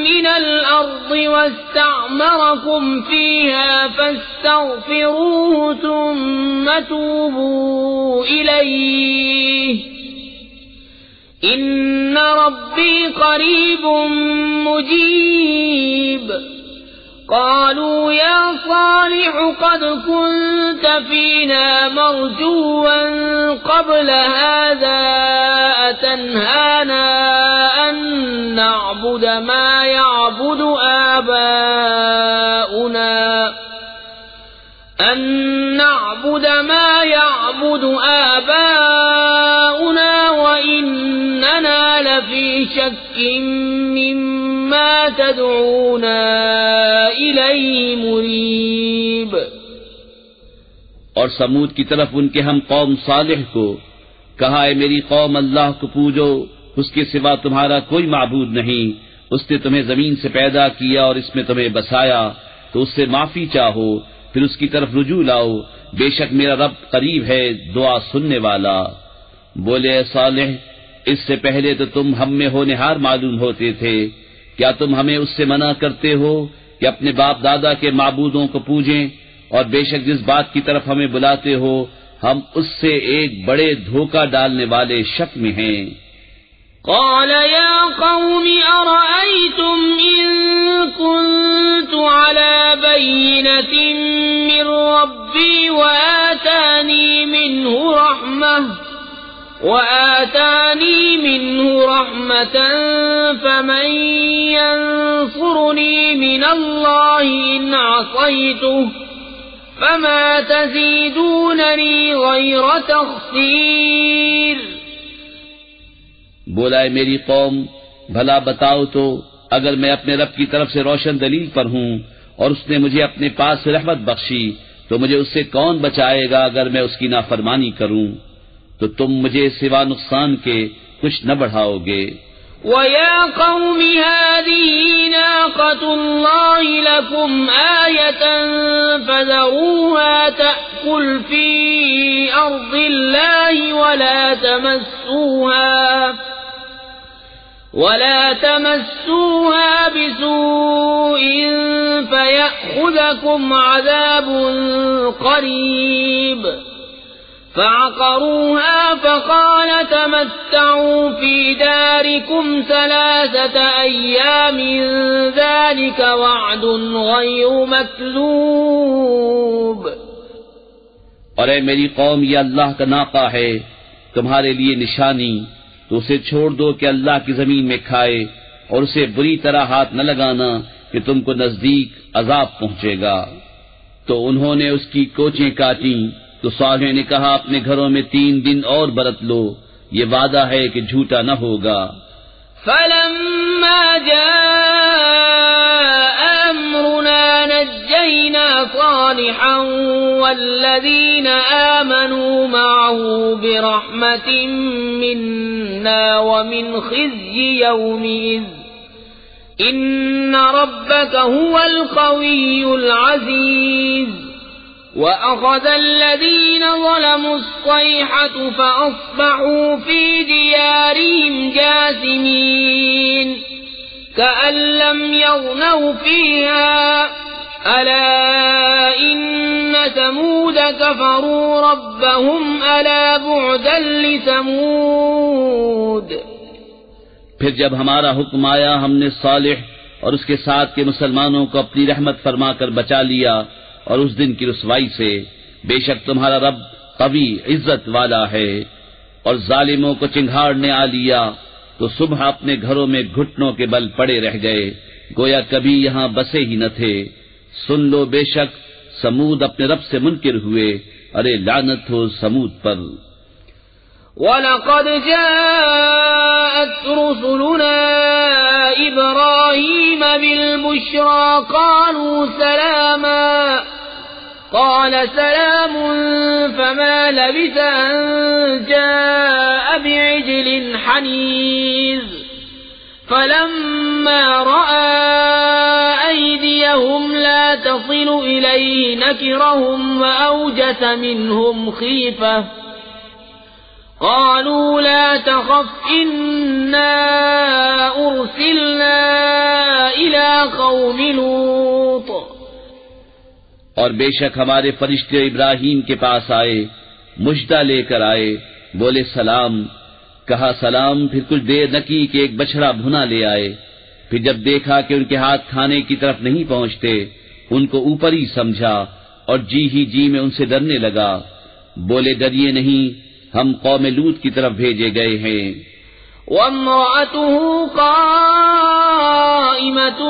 مِّنَ الْأَرْضِ وَاسْتَعْمَرَكُمْ فِيهَا فَاسْتَغْفِرُوهُ ثُمَّ تُوبُوا إِلَيْهِ إِنَّ رَبِّي قَرِيبٌ مُّجِيبٌ۔ قالوا يا صالح قد كنت فينا مرجوا قبل هذا أتنهانا أن نعبد نعبد ما يعبد آباؤنا وإننا لفي شك مما تدعونا إليه مريب۔ اور سمود کی طرف ان کے ہم قوم صالح کو کہا، اے میری قوم، اللہ کو پوجو، اس کے سوا تمہارا کوئی معبود نہیں، اس نے تمہیں زمین سے پیدا کیا اور اس میں تمہیں بسایا، تو اس سے معافی چاہو، پھر اس کی طرف رجوع لاؤ، بے شک میرا رب قریب ہے، دعا سننے والا۔ بولے، اے صالح، اس سے پہلے تو تم ہم میں ہونہار معلوم ہوتے تھے، کیا تم ہمیں اس سے منع کرتے ہو کہ اپنے باپ دادا کے معبودوں کو پوجیں؟ اور بے شک جس بات کی طرف ہمیں بلاتے ہو ہم اس سے ایک بڑے دھوکہ ڈالنے والے شک میں ہیں۔ قال يا قوم أرأيتم إن كنت على بينة من ربي وآتاني منه رحمة فمن ينصرني من الله إن عصيته فما تزيدونني غير تخسير۔ بولا، اے میری قوم، بھلا بتاؤ تو، اگر میں اپنے رب کی طرف سے روشن دلیل پر ہوں اور اس نے مجھے اپنے پاس سے رحمت بخشی تو مجھے اس سے کون بچائے گا اگر میں اس کی نافرمانی کروں؟ تو تم مجھے سوا نقصان کے کچھ نہ بڑھاؤ گے۔ وَيَا قَوْمِ هَٰذِهِ نَاقَةُ اللَّهِ لَكُمْ آيَةً فَذَرُوهَا تَأْكُلْ فِي أَرْضِ اللَّهِ وَلَا تَمَسُّوهَا بِسُوءٍ فَيَأْخُذَكُمْ عَذَابٌ قَرِيبٌ۔ فعقروها فقال تمتعوا في داركم 3 أيام ذلك وعد غير مكذوب۔ اور اے میری قوم، یہ اللہ کا ناقہ ہے تمہارے لیے نشانی، تو اسے چھوڑ دو کہ اللہ کی زمین میں کھائے، اور اسے بری طرح ہاتھ نہ لگانا کہ تم کو نزدیک عذاب پہنچے گا۔ تو انہوں نے اس کی کوچیں کاٹیں، تو صالح نے کہا، اپنے گھروں میں 3 دن اور برت لو، یہ وعدہ ہے کہ جھوٹا نہ ہوگا۔ فلما جاء أمرنا نجينا صالحا والذين آمنوا معه برحمة منا ومن خزي يومئذ إن ربك هو القوي العزيز۔ وأخذ الذين ظلموا الصيحة فأصبحوا في ديارهم جاثمين كأن لم يغنوا فيها ألا إن ثمود كفروا ربهم ألا بعدا لثمود۔ پھر جب ہمارا حکم آیا ہم نے صالح اور اس کے ساتھ کے مسلمانوں کو اپنی رحمت فرما کر بچا لیا اور اس دن کی رسوائی سے، بے شک تمہارا رب قوی عزت والا ہے۔ اور ظالموں کو چنگھاڑنے آ لیا تو صبح اپنے گھروں میں گھٹنوں کے بل پڑے رہ گئے، گویا کبھی یہاں بسے ہی نہ تھے۔ سن لو، بے شک سمود اپنے رب سے منکر ہوئے، ارے لعنت ہو سمود پر۔ وَلَقَدْ جَاءَتْ رُسُلُنَا إِبْرَاهِيمَ بِالْبُشْرَىٰ قَالُوا سَلَامًا قَالَ سَلَامٌ فَمَا لَبِثَ أَن جَاءَ بِعِجْلٍ حَنِيذٍ فَلَمَّا رَأَىٰ أَيْدِيَهُمْ لَا تَصِلُ إِلَيْهِ نَكِرَهُمْ وَأَوْجَسَ مِنْهُمْ خِيفَةً قالوا لا تخف إنا أرسلنا إلى قوم لوط۔ اور بے شک ہمارے فرشتے ابراہیم کے پاس آئے، مژدہ لے کر آئے، بولے سلام، کہا سلام، پھر کچھ دیر نہ کی کہ ایک بچڑا بھنا لے آئے۔ پھر جب دیکھا کہ ان کے ہاتھ کھانے کی طرف نہیں پہنچتے، ان کو اوپر ہی سمجھا اور جی ہی جی میں ان سے ڈرنے لگا، بولے ڈریے نہیں، ہم قوم لوط کی طرف بھیجے گئے ہیں۔ وامرأته قائمة قائمة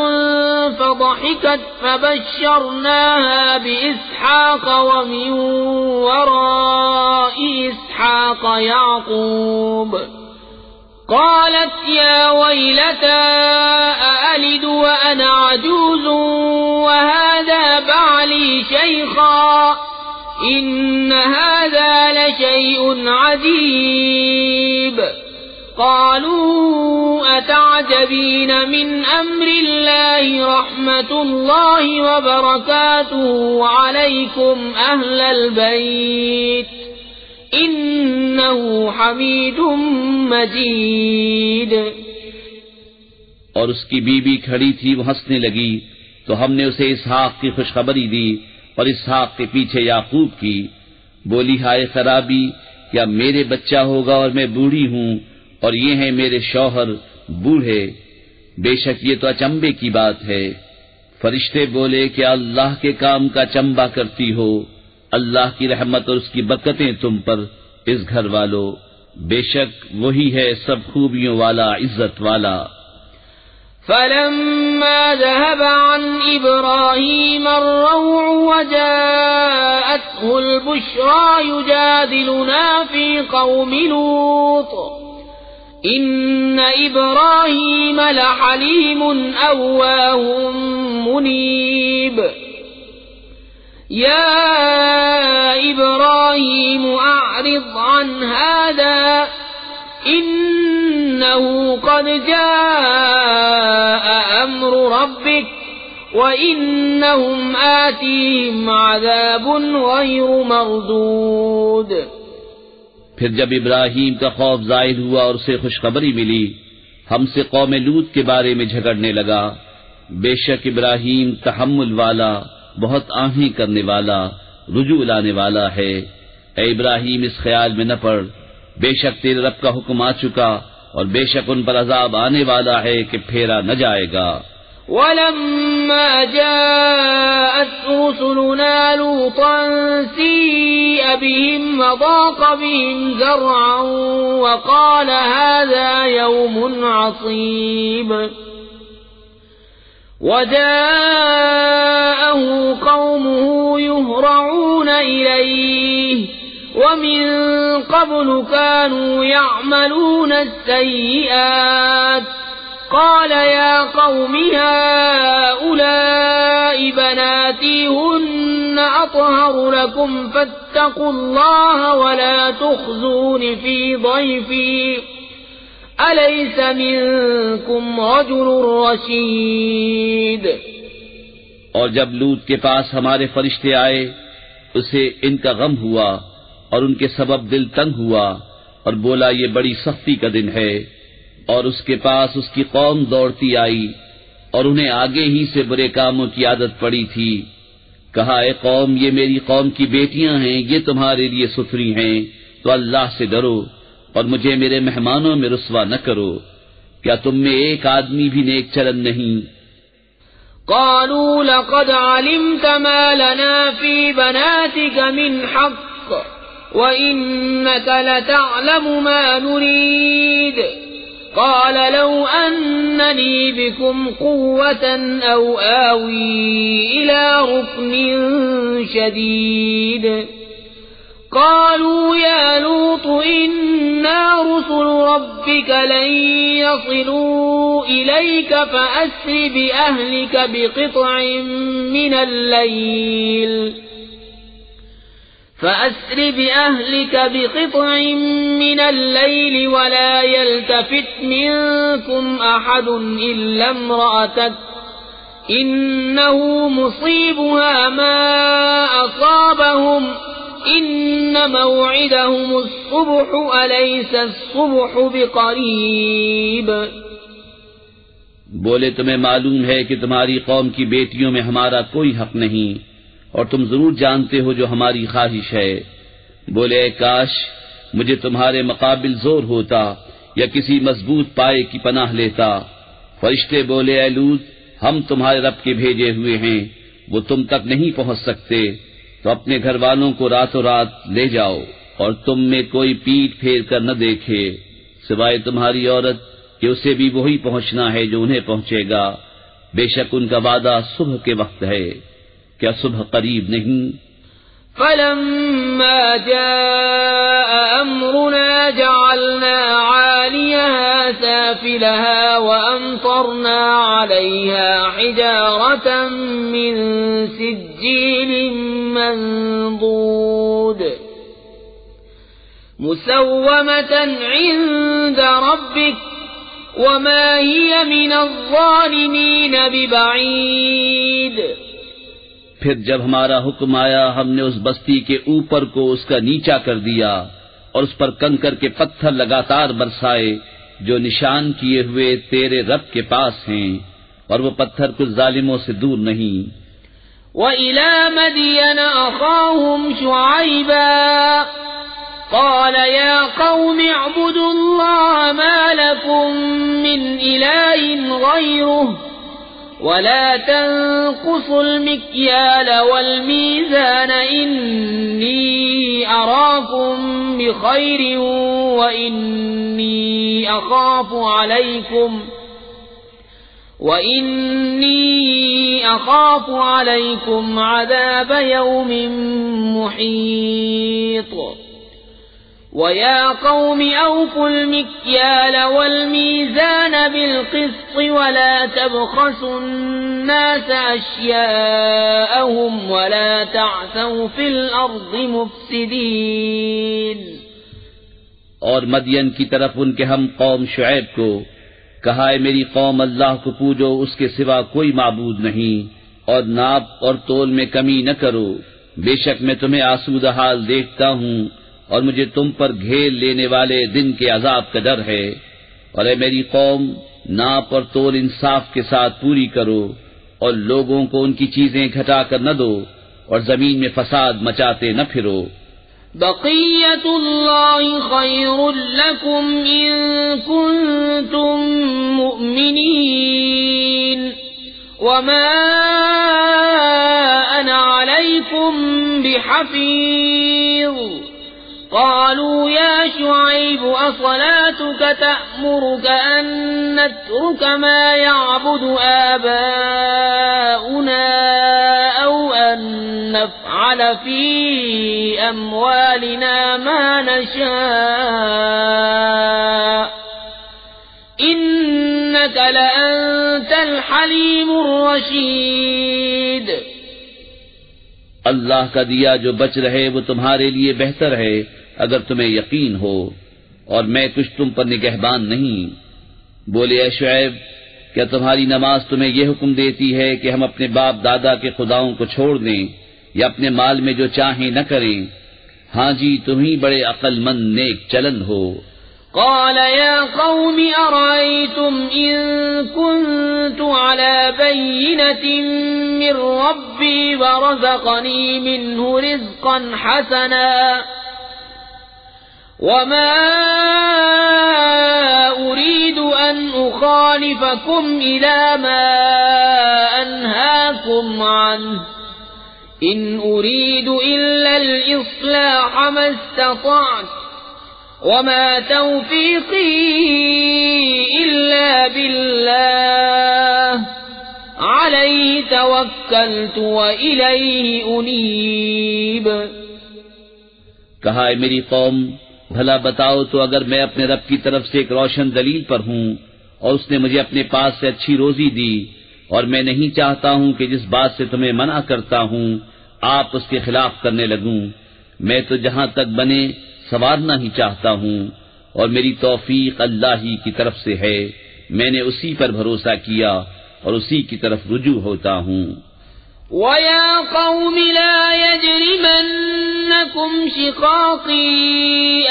فضحكت فبشرناها بإسحاق ومن وراء إسحاق يعقوب قالت يا ويلتى أألد وأنا عجوز وهذا بعلي شيخا إن هذا لشيء عجيب قالوا أتعجبين من أمر الله رحمة الله وبركاته عليكم أهل البيت إنه حميد مجيد. اور اس کی بیوی کھڑی تھی، وہ ہنسنے لگی تو ہم نے اسے اسحاق کی خوشخبری دی اور اسحاق کے پیچھے یعقوب کی. بولی ہائے خرابی، کیا میرے بچہ ہوگا اور میں بوڑھی ہوں اور یہ ہیں میرے شوہر بوڑھے؟ بے شک یہ تو اچنبے کی بات ہے. فرشتے بولے کہ اللہ کے کام کا چمبا کرتی ہو، اللہ کی رحمت اور اس کی برکتیں تم پر اس گھر والو، بے شک وہی ہے سب خوبیوں والا، عزت والا. فلما ذهب عن إبراهيم الروع وجاءته البشرى يجادلنا في قوم لوط إن إبراهيم لحليم أواه منيب. يا إبراهيم أعرض عن هذا إنه قد جاء أمر ربك وإنهم آتيهم عذاب غير مردود. پھر جب ابراہیم کا خوف ظاہر ہوا اور اسے خوشخبری ملی، ہم سے قوم لوط کے بارے میں جھگڑنے لگا. بے شک ابراہیم تحمل والا، بہت آہیں کرنے والا، رجوع لانے والا ہے. اے ابراہیم اس خیال میں نہ پڑ، بے شک تیرے رب کا حکم آ چکا اور بے شک ان پر عذاب آنے والا ہے کہ پھیرا نہ جائے گا. وَلَمَّا جَاءَتْ رُسُلُنَا لُوطًا سِيءَ بِهِمْ وَضَاقَ بِهِمْ ذَرْعًا وَقَالَ هَذَا يَوْمٌ عَصِيبٌ. وَجَاءَهُ قَوْمُهُ يُهْرَعُونَ إِلَيْهِ وَمِن قَبْلُ كَانُوا يَعْمَلُونَ السَّيِّئَاتِ قَالَ يَا قَوْمِ هَؤُلَاءِ بَنَاتِي هُنَّ أَطْهَرُ لَكُمْ فَاتَّقُوا اللَّهَ وَلَا تُخْزُونِ فِي ضَيْفِي أَلَيْسَ مِنكُمْ رَجُلٌ رَشِيدٌ. اور جب لوط کے پاس ہمارے فرشتے آئے، اسے ان کا غم ہوا اور ان کے سبب دل تنگ ہوا اور بولا یہ بڑی سختی کا دن ہے. اور اس کے پاس اس کی قوم دوڑتی آئی اور انہیں آگے ہی سے برے کاموں کی عادت پڑی تھی. کہا اے قوم، یہ میری قوم کی بیٹیاں ہیں، یہ تمہارے لیے ستھری ہیں، تو اللہ سے ڈرو اور مجھے میرے مہمانوں میں رسوا نہ کرو. کیا تم میں ایک آدمی بھی نیک چلن نہیں؟ قالوا لقد علمت ما لنا في بناتك من حق وإنك لتعلم ما نريد. قال لو أن لي بكم قوة أو آوي إلى ركن شديد. قالوا يا لوط إنا رسل ربك لن يصلوا إليك فأسر بأهلك بقطع من الليل ولا يلتفت منكم أحد إلا امرأتك إنه مصيبها ما أصابهم إن موعدهم الصبح أليس الصبح بقريب. بولے تمہیں معلوم ہے کہ تمہاری قوم کی بیٹیوں میں ہمارا کوئی حق نہیں اور تم ضرور جانتے ہو جو ہماری خواہش ہے. بولے اے کاش مجھے تمہارے مقابل زور ہوتا یا کسی مضبوط پائے کی پناہ لیتا. فرشتے بولے اے لوط، ہم تمہارے رب کے بھیجے ہوئے ہیں، وہ تم تک نہیں پہنچ سکتے، تو اپنے گھر والوں کو راتوں رات لے جاؤ اور تم میں کوئی پیٹ پھیر کر نہ دیکھے سوائے تمہاری عورت کہ اسے بھی وہی پہنچنا ہے جو انہیں پہنچے گا، بے شک ان کا وعدہ صبح کے وقت ہے، کیا صبح قریب نہیں؟ فلما جاء أمرنا جعلنا عاليها سافلها وأمطرنا عليها حجارة من سجيل منضود مسومة عند ربك وما هي من الظالمين ببعيد۔ پھر جب ہمارا حکم آیا ہم نے اس بستی کے اوپر کو اس کا نیچا کر دیا اور اس پر کنکر کے پتھر لگاتار برسائے جو نشان کیے ہوئے تیرے رب کے پاس ہیں، اور وہ پتھر کچھ ظالموں سے دور نہیں۔ وَإِلَى مَدْيَنَ أَخَاهُمْ شُعَيْبًا قَالَ يَا قَوْمِ اعْبُدُوا اللَّهَ مَا لَكُمْ مِنْ إِلَٰهٍ غَيْرُهُ ولا تنقصوا المكيال والميزان إني أراكم بخير وإني أخاف عليكم عذاب يوم محيط۔ وَيَا قَوْمِ أَوْفُوا الْمِكْيَالَ وَالْمِيزَانَ بِالْقِسْطِ وَلَا تَبْخَسُوا النَّاسَ أَشْيَاءَهُمْ وَلَا تَعْثَوْا فِي الْأَرْضِ مُفْسِدِينَ۔ اور مدین کی طرف ان کے ہم قوم شعیب کو کہا، ہے میری قوم اللہ کو پوجو، اس کے سوا کوئی معبود نہیں، اور ناپ اور تول میں کمی نہ کرو، بے شک میں تمہیں آسودہ حال دیکھتا ہوں اور مجھے تم پر گھیر لینے والے دن کے عذاب کا ڈر ہے۔ اور اے میری قوم، ناپ اور تول انصاف کے ساتھ پوری کرو اور لوگوں کو ان کی چیزیں گھٹا کر نہ دو اور زمین میں فساد مچاتے نہ پھرو۔ بقیت اللہ خیر لکم ان کنتم مؤمنین وما انا علیکم بحفیظ۔ قالوا يا شعيب أصلاتك تأمرك أن نترك ما يعبد آباؤنا أو أن نفعل في أموالنا ما نشاء إنك لأنت الحليم الرشيد۔ اللہ کا دیا جو بچ رہے وہ تمہارے لیے بہتر ہے اگر تمہیں یقین ہو، اور میں کچھ تم پر نگہبان نہیں۔ بولے اے شعیب، کیا تمہاری نماز تمہیں یہ حکم دیتی ہے کہ ہم اپنے باپ دادا کے خداؤں کو چھوڑ دیں یا اپنے مال میں جو چاہیں نہ کریں؟ ہاں جی، تم ہی بڑے عقل مند نیک چلن ہو۔ قال يا قوم أرأيتم إن كنت على بينة من ربي ورزقني منه رزقا حسنا وما أريد أن أخالفكم إلى ما أنهاكم عنه إن أريد إلا الإصلاح ما استطعت وما توفيقي إلا بالله عليه توكلت وإليه أنيب۔ کہا ہے میری قوم، بھلا بتاؤ تو اگر میں اپنے رب کی طرف سے ایک روشن دلیل پر ہوں اور اس نے مجھے اپنے پاس سے اچھی روزی دی، اور میں نہیں چاہتا ہوں کہ جس بات سے تمہیں منع کرتا ہوں آپ اس کے خلاف کرنے لگوں، میں تو جہاں تک بنے سنوارنا ہی چاہتا ہوں، اور میری توفیق اللہ ہی کی طرف سے ہے، میں نے اسی پر بھروسہ کیا اور اسی کی طرف رجوع ہوتا ہوں۔ وَيَا قَوْمِ لَا يَجْرِمَنَّكُمْ شِقَاقِي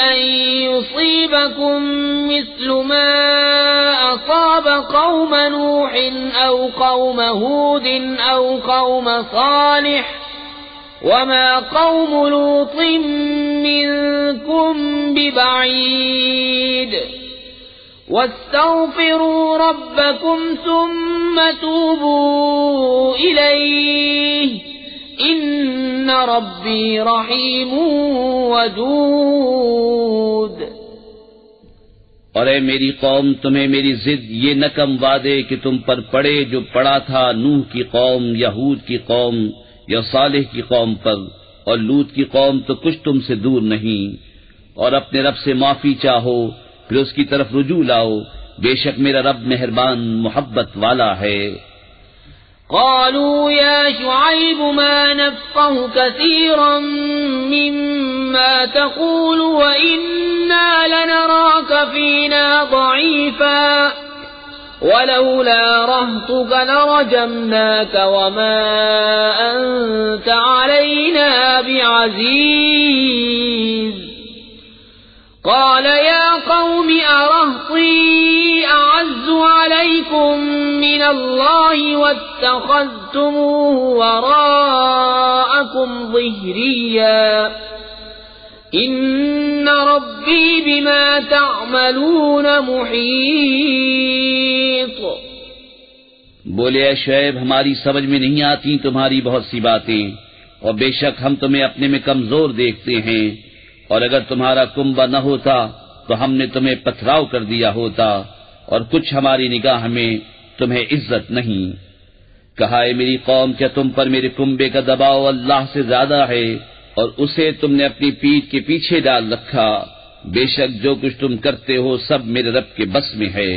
أَن يُصِيبَكُم مِّثْلُ مَا أَصَابَ قَوْمَ نُوحٍ أَوْ قَوْمَ هُودٍ أَوْ قَوْمَ صَالِحٍ وَمَا قَوْمُ لُوطٍ مِّنكُم بِبَعِيدٍ وَاسْتَغْفِرُوا رَبَّكُمْ ثُمَّ تُوبُوا إِلَيْهِ إِنَّ رَبِّي رَحِيمٌ وَدُودٌ۔ اور اے میری قوم تمہیں میری ضد یہ نہ کم وعدے کہ تم پر پڑے جو پڑا تھا نوح کی قوم یا ہود کی قوم یا صالح کی قوم پر، اور لوط کی قوم تو کچھ تم سے دور نہیں، اور اپنے رب سے معافی چاہو پھر اس کی طرف رجوع لاؤ، بے شک میرا رب مہربان محبت والا ہے۔ قالوا يا شعيب ما نفقه كثيرا مما تقول وإنا لنراك فينا ضعيفا ولولا رهطك لرجمناك وما أنت علينا بعزيز قال يا قوم أرهطي أعز عليكم من الله واتخذتموه وراءكم ظهريا إن ربي بما تعملون محيط۔ بولے اے شعیب ہماری سمجھ میں نہیں آتی تمہاری بہت سی باتیں، اور بے شک ہم تمہیں اپنے میں کمزور دیکھتے ہیں، اور اگر تمہارا کنبہ نہ ہوتا تو ہم نے تمہیں پتھراؤ کر دیا ہوتا، اور کچھ ہماری نگاہ میں تمہیں عزت نہیں۔ کہا اے میری قوم کیا تم پر میرے کنبے کا دباؤ اللہ سے زیادہ ہے، اور اسے تم نے اپنی پیٹھ کے پیچھے ڈال رکھا، بے شک جو کچھ تم کرتے ہو سب میرے رب کے بس میں ہے۔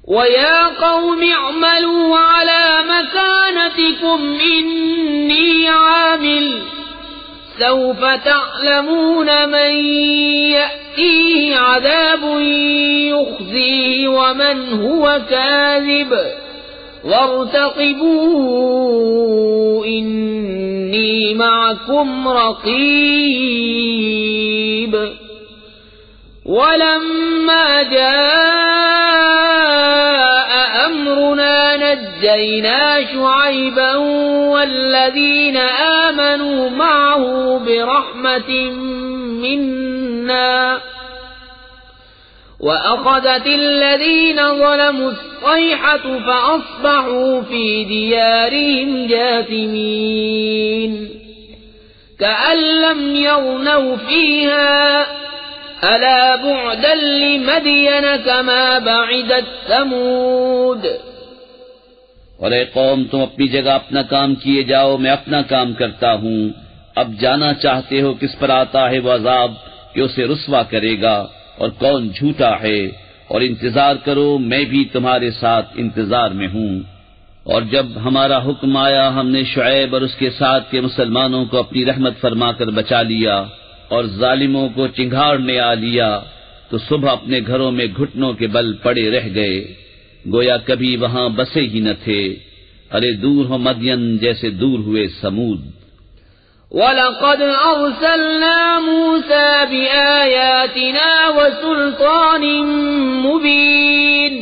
وَيَا قَوْمِ اعْمَلُوا عَلَى مَكَانَتِكُمْ إِنِّي عَامِلٌ سوف تعلمون من يأتيه عذاب يخزيه ومن هو كاذب وارتقبوا إني معكم رقيب ولما جاء أمرنا نجينا شعيبا والذين آمنوا معه برحمة منا وأخذت الذين ظلموا الصيحة فأصبحوا في ديارهم جاثمين كأن لم يغنوا فيها ألا بعدا لمدين كما بعدت ثمود۔ اور اے قوم تم اپنی جگہ اپنا کام کیے جاؤ، میں اپنا کام کرتا ہوں۔ اب جانا چاہتے ہو کس پر آتا ہے وہ عذاب کہ اسے رسوا کرے گا اور کون جھوٹا ہے، اور انتظار کرو میں بھی تمہارے ساتھ انتظار میں ہوں۔ اور جب ہمارا حکم آیا ہم نے شعیب اور اس کے ساتھ کے مسلمانوں کو اپنی رحمت فرما کر بچا لیا اور ظالموں کو چنگھاڑنے آ لیا تو صبح اپنے گھروں میں گھٹنوں کے بل پڑے رہ گئے، گویا کبھی وہاں بسے ہی نہ تھے۔ ارے دور ہو مدین جیسے دور ہوئے سمود۔ وَلَقَدْ أَرْسَلْنَا مُوسَى بِآيَاتِنَا وَسُلْطَانٍ مُبِينٍ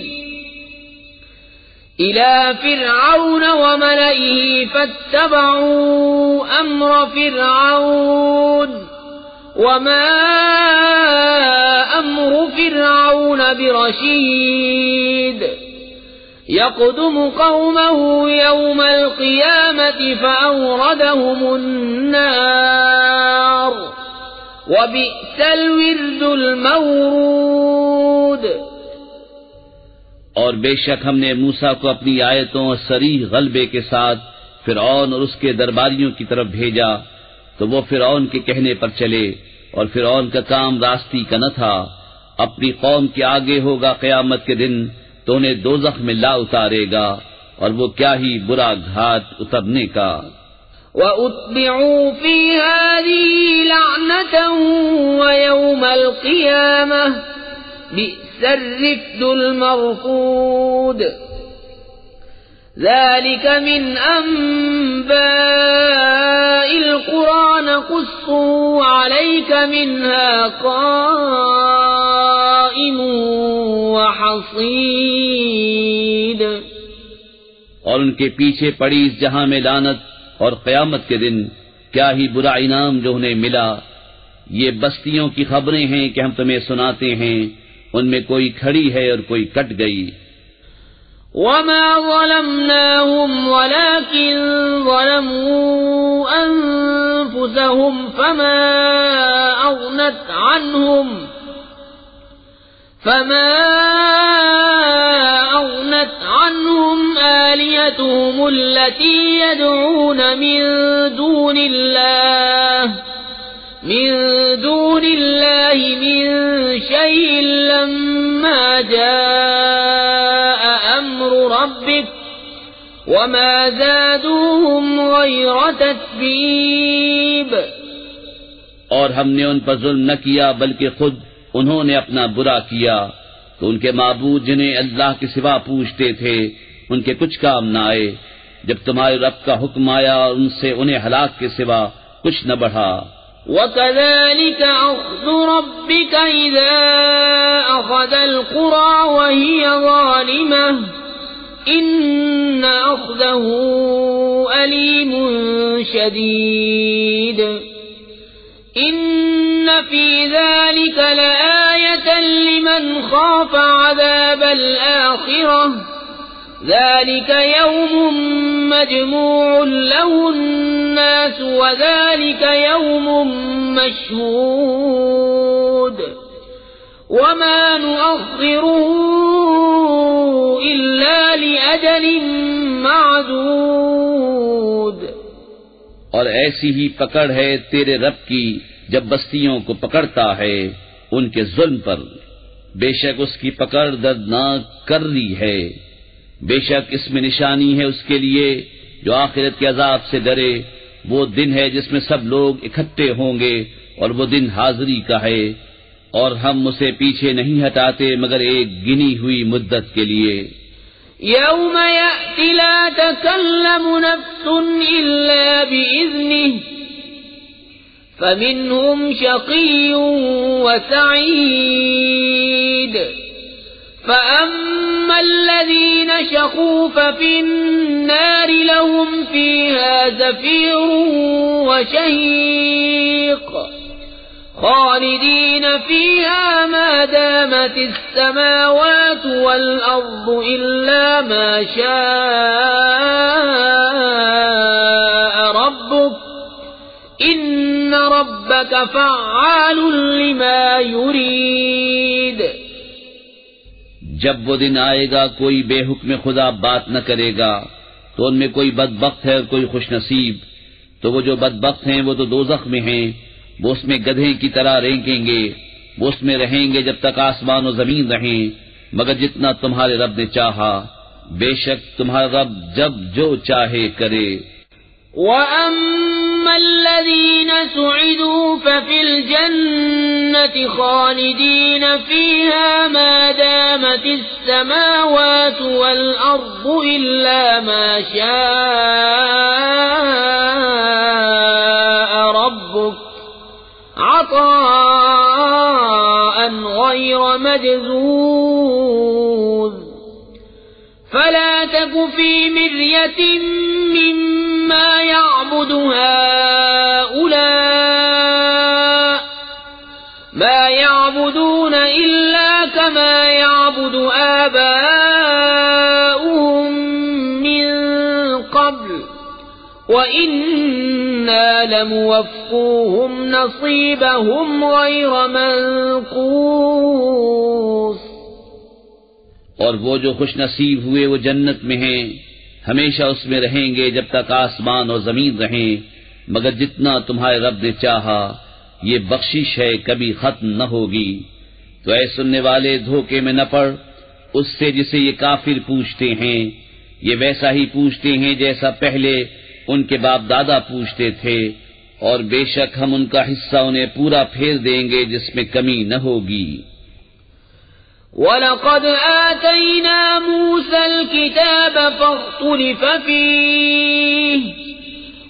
إِلَى فِرْعَوْنَ وَمَلَئِهِ فَاتَّبَعُوا أَمْرَ فِرْعَوْنَ وَمَا أَمْرُ فِرْعَوْنَ بِرَشِيدٍ يَقْدُمُ قَوْمَهُ يَوْمَ الْقِيَامَةِ فَأَوْرَدَهُمُ النَّارَ وَبِئْسَ الْوِرْدُ الْمَوْرُودُ۔ اور بے شک ہم نے موسیٰ کو اپنی آیتوں اور صریح غلبے کے ساتھ فرعون اور اس کے درباریوں کی طرف بھیجا تو وہ فرعون کے کہنے پر چلے، اور فرعون کا کام راستی کا نہ تھا۔ اپنی قوم کے آگے ہوگا قیامت کے دن تو انہیں دوزخ میں لا اتارے گا، اور وہ کیا ہی برا گھاٹ اترنے کا۔ وَأُتْبِعُوا فِي هَذِهِ لَعْنَةً وَيَوْمَ الْقِيَامَةِ بِئْسَ الرِّفْدُ الْمَرْفُودُ۔ ذَلِكَ مِنْ أَنْبَاءِ الْقُرَى نَقُصُّهُ عَلَيْكَ مِنْهَا قَائِمٌ وَحَصِيدٌ۔ اور ان کے پیچھے پڑی اس جہاں میں لعنت اور قیامت کے دن کیا ہی برا انعام جو انہیں ملا۔ یہ بستیوں کی خبریں ہیں کہ ہم تمہیں سناتے ہیں، ان میں کوئی کھڑی ہے اور کوئی کٹ گئی۔ وَمَا ظَلَمْنَاهُمْ وَلَكِنْ ظَلَمُوا أَنفُسَهُمْ فَمَا أَغْنَتْ عَنْهُمْ فما أغنت عنهم آلهتهم التي يدعون من دون الله من شيء لما جاء أمر ربك وما زادوهم غير تتبيب. اور ہم نے ان پر ظلم نہ کیا بلکہ خود انہوں نے اپنا برا کیا، تو ان کے معبود جنہیں اللہ کے سوا پوجتے تھے ان کے کچھ کام نہ آئے جب تمہارے رب کا حکم آیا اور ان سے انہیں ہلاک کے سوا کچھ نہ بڑھا. وَكَذَلِكَ أَخْذُ رَبِّكَ إِذَا أَخَذَ الْقُرَى وَهِيَ ظَالِمَةٌ إِنَّ أَخْذَهُ أَلِيمٌ شَدِيدٌ. إِنَّ فِي ذَلِكَ لَآيَةً لِمَنْ خَافَ عَذَابَ الْآخِرَةِ ذَلِكَ يَوْمٌ مَجْمُوعٌ لَهُ النَّاسُ وَذَلِكَ يَوْمٌ مَشْهُودٌ وَمَا نُؤَخِّرُهُ إِلَّا لِأَجَلٍ مَّعْدُودٍ. اور ایسی ہی پکڑ ہے تیرے رب کی جب بستیوں کو پکڑتا ہے ان کے ظلم پر، بے شک اس کی پکڑ دردناک کرری ہے. بے شک اس میں نشانی ہے اس کے لیے جو آخرت کے عذاب سے ڈرے. وہ دن ہے جس میں سب لوگ اکٹھے ہوں گے اور وہ دن حاضری کا ہے، اور ہم اسے پیچھے نہیں ہٹاتے مگر ایک گنی ہوئی مدت کے لیے. يوم يأتي لا تكلم نفس إلا بإذنه فمنهم شقي وسعيد. فأما الذين شقوا ففي النار لهم فيها زفير وشهيق خالدين فيها ما دامت السماوات والأرض إلا ما شاء ربك إن ربك فعال لما يريد. جب وہ دن آئے گا کوئی بے حکم خدا بات نہ کرے گا، تو ان میں کوئی بدبخت ہے اور کوئی خوش نصیب. تو وہ جو بدبخت ہیں وہ تو دوزخ میں ہیں، وہ اس میں گدھے کی طرح رینگیں گے. وہ اس میں رہیں گے جب تک آسمان و زمین رہیں، مگر جتنا تمہارے رب نے چاہا. بے شک تمہارا رب جب جو چاہے کرے. وَأَمَّا الَّذِينَ سُعِدُوا فَفِي الْجَنَّةِ خَالِدِينَ فِيهَا مَا دَامَتِ السَّمَاوَاتُ وَالْأَرْضُ إِلَّا مَا شَاءَ رَبُّكَ عَطَاءً غَيْرَ مَجْذُوذٍ. فَلَا تَكُ فِي مِرْيَةٍ مِّمَّا يَعْبُدُ هَؤُلَاءِ مَا يَعْبُدُونَ إِلَّا كَمَا يَعْبُدُ آبَاؤُهُم مِّن قَبْلُ وَإِنَّا لَمُوَفُّوهُمْ نَصِيبَهُمْ غَيْرَ مَنقُوصٍ. اور وہ جو خوش نصیب ہوئے وہ جنت میں ہیں، ہمیشہ اس میں رہیں گے جب تک آسمان اور زمین رہیں، مگر جتنا تمہارے رب نے چاہا. یہ بخشش ہے کبھی ختم نہ ہوگی. تو اے سننے والے دھوکے میں نہ پڑ اس سے جسے یہ کافر پوچھتے ہیں. یہ ویسا ہی پوچھتے ہیں جیسا پہلے ان کے باپ دادا پوچھتے تھے، اور بے شک ہم ان کا حصہ انہیں پورا پھیر دیں گے جس میں کمی نہ ہوگی. وَلَقَدْ آتَيْنَا مُوسَى الْكِتَابَ فَاخْتُلِفَ فِيهِ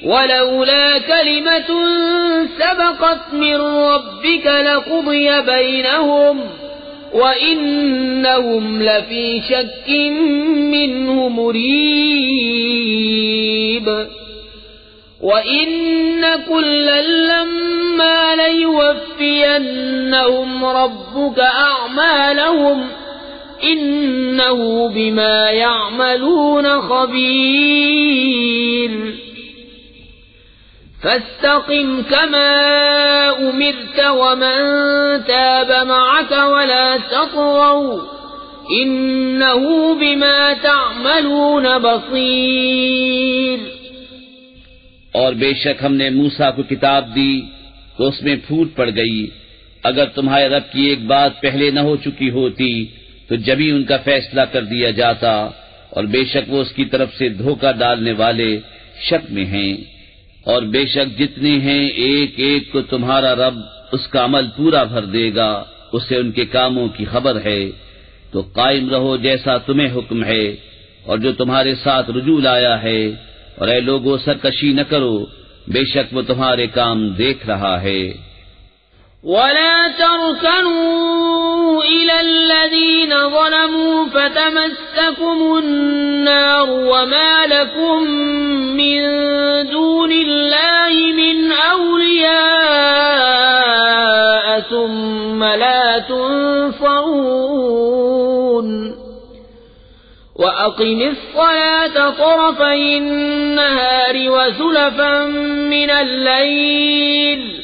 وَلَوْلَا كَلِمَةٌ سَبَقَتْ مِنْ رَبِّكَ لَقُضِيَ بَيْنَهُمْ وَإِنَّهُمْ لَفِي شَكٍّ مِّنْهُ مُرِيبٍ. وَإِنَّ كُلًّا لَّمَّا لَيُوَفِّيَنَّهُمْ رَبُّكَ أَعْمَالَهُمْ إِنَّهُ بِمَا يَعْمَلُونَ خَبِيرٌ. فاستقم كما أمرت ومن تاب معك ولا تطغوا إنه بما تعملون بصير۔ اور بے شک ہم نے موسیٰ کو کتاب دی تو اس میں پھوٹ پڑ گئی، اگر تمہارے رب کی ایک بات پہلے نہ ہو چکی ہوتی تو جبھی ان کا فیصلہ کر دیا جاتا، اور بے شک وہ اس کی طرف سے دھوکہ ڈالنے والے شک میں ہیں۔ اور بے شک جتنے ہیں ایک ایک کو تمہارا رب اس کا عمل پورا بھر دے گا، اسے ان کے کاموں کی خبر ہے۔ تو قائم رہو جیسا تمہیں حکم ہے، اور جو تمہارے ساتھ رجوع لایا ہے، اور اے لوگو سرکشی نہ کرو، بے شک وہ تمہارے کام دیکھ رہا ہے۔ ولا تركنوا إلى الذين ظلموا فتمسكم النار وما لكم من دون الله من أولياء ثم لا تنصرون۔ وأقم الصلاة طرفي النهار وزلفا من الليل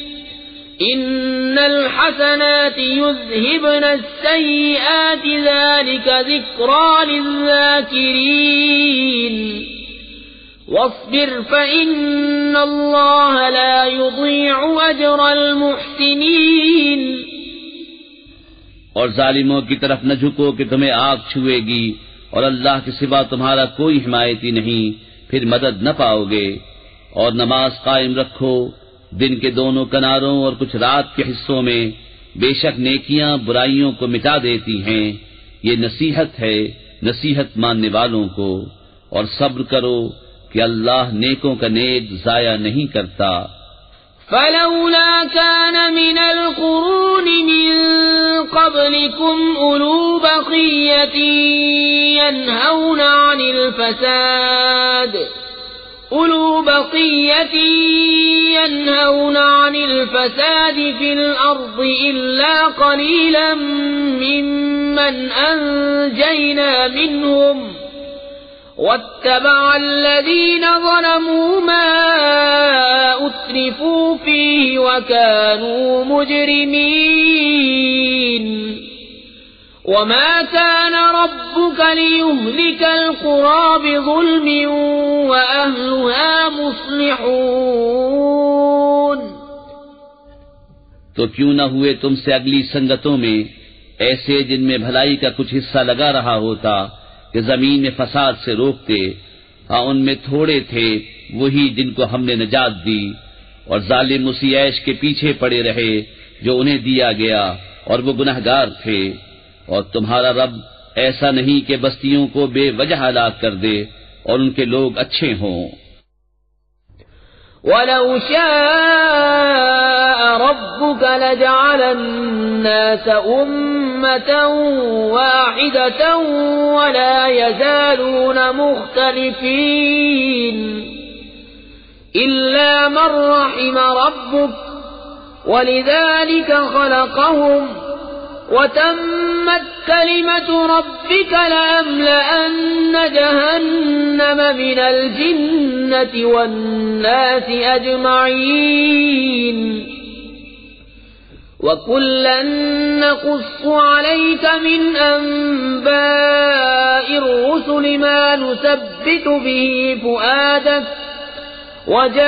إن الحسنات يذهبن السيئات ذلك ذكرى للذاكرين۔ واصبر فإن الله لا يضيع أجر المحسنين۔ اور ظالموں کی طرف نہ جھکو کہ تمہیں آگ چھوئے گی، اور اللہ کے سوا تمہارا کوئی حمایتی نہیں، پھر مدد نہ پاؤ گے۔ اور نماز قائم رکھو دن کے دونوں کناروں اور کچھ رات کے حصوں میں، بے شک نیکیاں برائیوں کو مٹا دیتی ہیں، یہ نصیحت ہے نصیحت ماننے والوں کو۔ اور صبر کرو کہ اللہ نیکوں کا نیک ضائع نہیں کرتا۔ فلولا كان من القرون من قبلكم أولو بقية ينهون عن الفساد في الأرض إلا قليلا ممن أنجينا منهم واتبع الذين ظلموا ما أترفوا فيه وكانوا مجرمين۔ وما كان ربك ليهلك القرى بظلم وأهلها مصلحون۔ تو کیوں نہ ہوئے تم سے اگلی سنگتوں میں ایسے جن میں بھلائی کا کچھ حصہ لگا رہا ہوتا کہ زمین میں فساد سے روکتے، ہاں ان میں تھوڑے تھے وہی جن کو ہم نے نجات دی، اور ظالم اسی عیش کے پیچھے پڑے رہے جو انہیں دیا گیا، اور وہ گنہگار تھے۔ اور تمہارا رب ایسا نہیں کہ بستیوں کو بے وجہ ہلاک کر دے اور ان کے لوگ اچھے ہوں۔ وَلَوْ شَاءَ رَبُّكَ لَجَعَلَ النَّاسَ أُمَّةً وَاحِدَةً وَلَا يَزَالُونَ مُخْتَلِفِينَ إِلَّا مَن رَّحِمَ رَبُّكَ وَلِذَلِكَ خَلَقَهُمْ وَتَمَّتْ كَلِمَةُ رَبِّكَ لَأَمْلَأَنَّ جَهَنَّمَ مِنَ الْجِنَّةِ وَالنَّاسِ أَجْمَعِينَ۔ وَكُلًّا نَّقُصُّ عَلَيْكَ مِنْ أَنبَاءِ الرُّسُلِ مَا نُثَبِّتُ بِهِ فُؤَادَكَ وَجَاءَكَ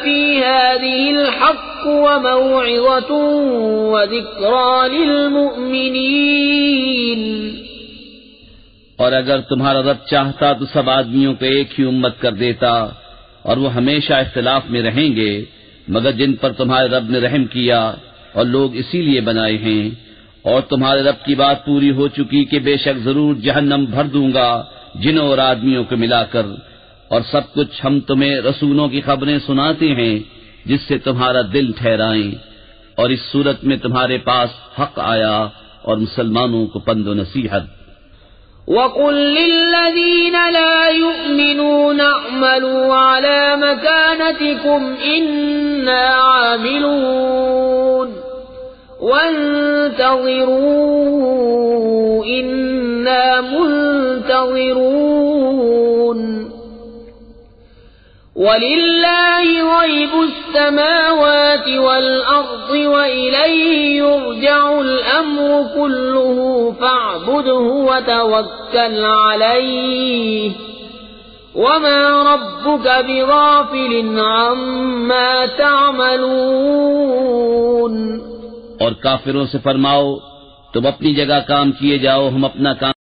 فِي هَٰذِهِ الْحَقُّ وَمَوْعِظَةٌ وَذِكْرَىٰ لِلْمُؤْمِنِينَ۔ اور اگر تمہارا رب چاہتا تو سب آدمیوں کو ایک ہی امت کر دیتا، اور وہ ہمیشہ اختلاف میں رہیں گے، مگر جن پر تمہارے رب نے رحم کیا اور لوگ اسی لیے بنائے ہیں، اور تمہارے رب کی بات پوری ہو چکی کہ بے شک ضرور جہنم بھر دوں گا جنوں اور آدمیوں کو ملا کر، اور سب کچھ ہم تمہیں رسولوں کی خبریں سناتے ہیں جس سے تمہارا دل ٹھہرائیں، اور اس صورت میں تمہارے پاس حق آیا اور مسلمانوں کو پند و نصیحت۔ وَقُل لِّلَّذِينَ لَا يُؤْمِنُونَ اعْمَلُوا عَلَىٰ مَكَانَتِكُمْ إِنَّا عَامِلُونَ وَانتَظِرُوا إِنَّا مُنتَظِرُونَ وَلِلَّهِ غَيْبُ السَّمَاوَاتِ وَالْأَرْضِ وَإِلَيْهِ يُرْجَعُ الْأَمْرُ كُلُّهُ فَاعْبُدْهُ وَتَوَكَّلْ عَلَيْهِ وَمَا رَبُّكَ بِغَافِلٍ عَمَّا تَعْمَلُونَ۔ اور کافروں سے فرماؤ تم اپنی جگہ کام کیے جاؤ، ہم اپنا کام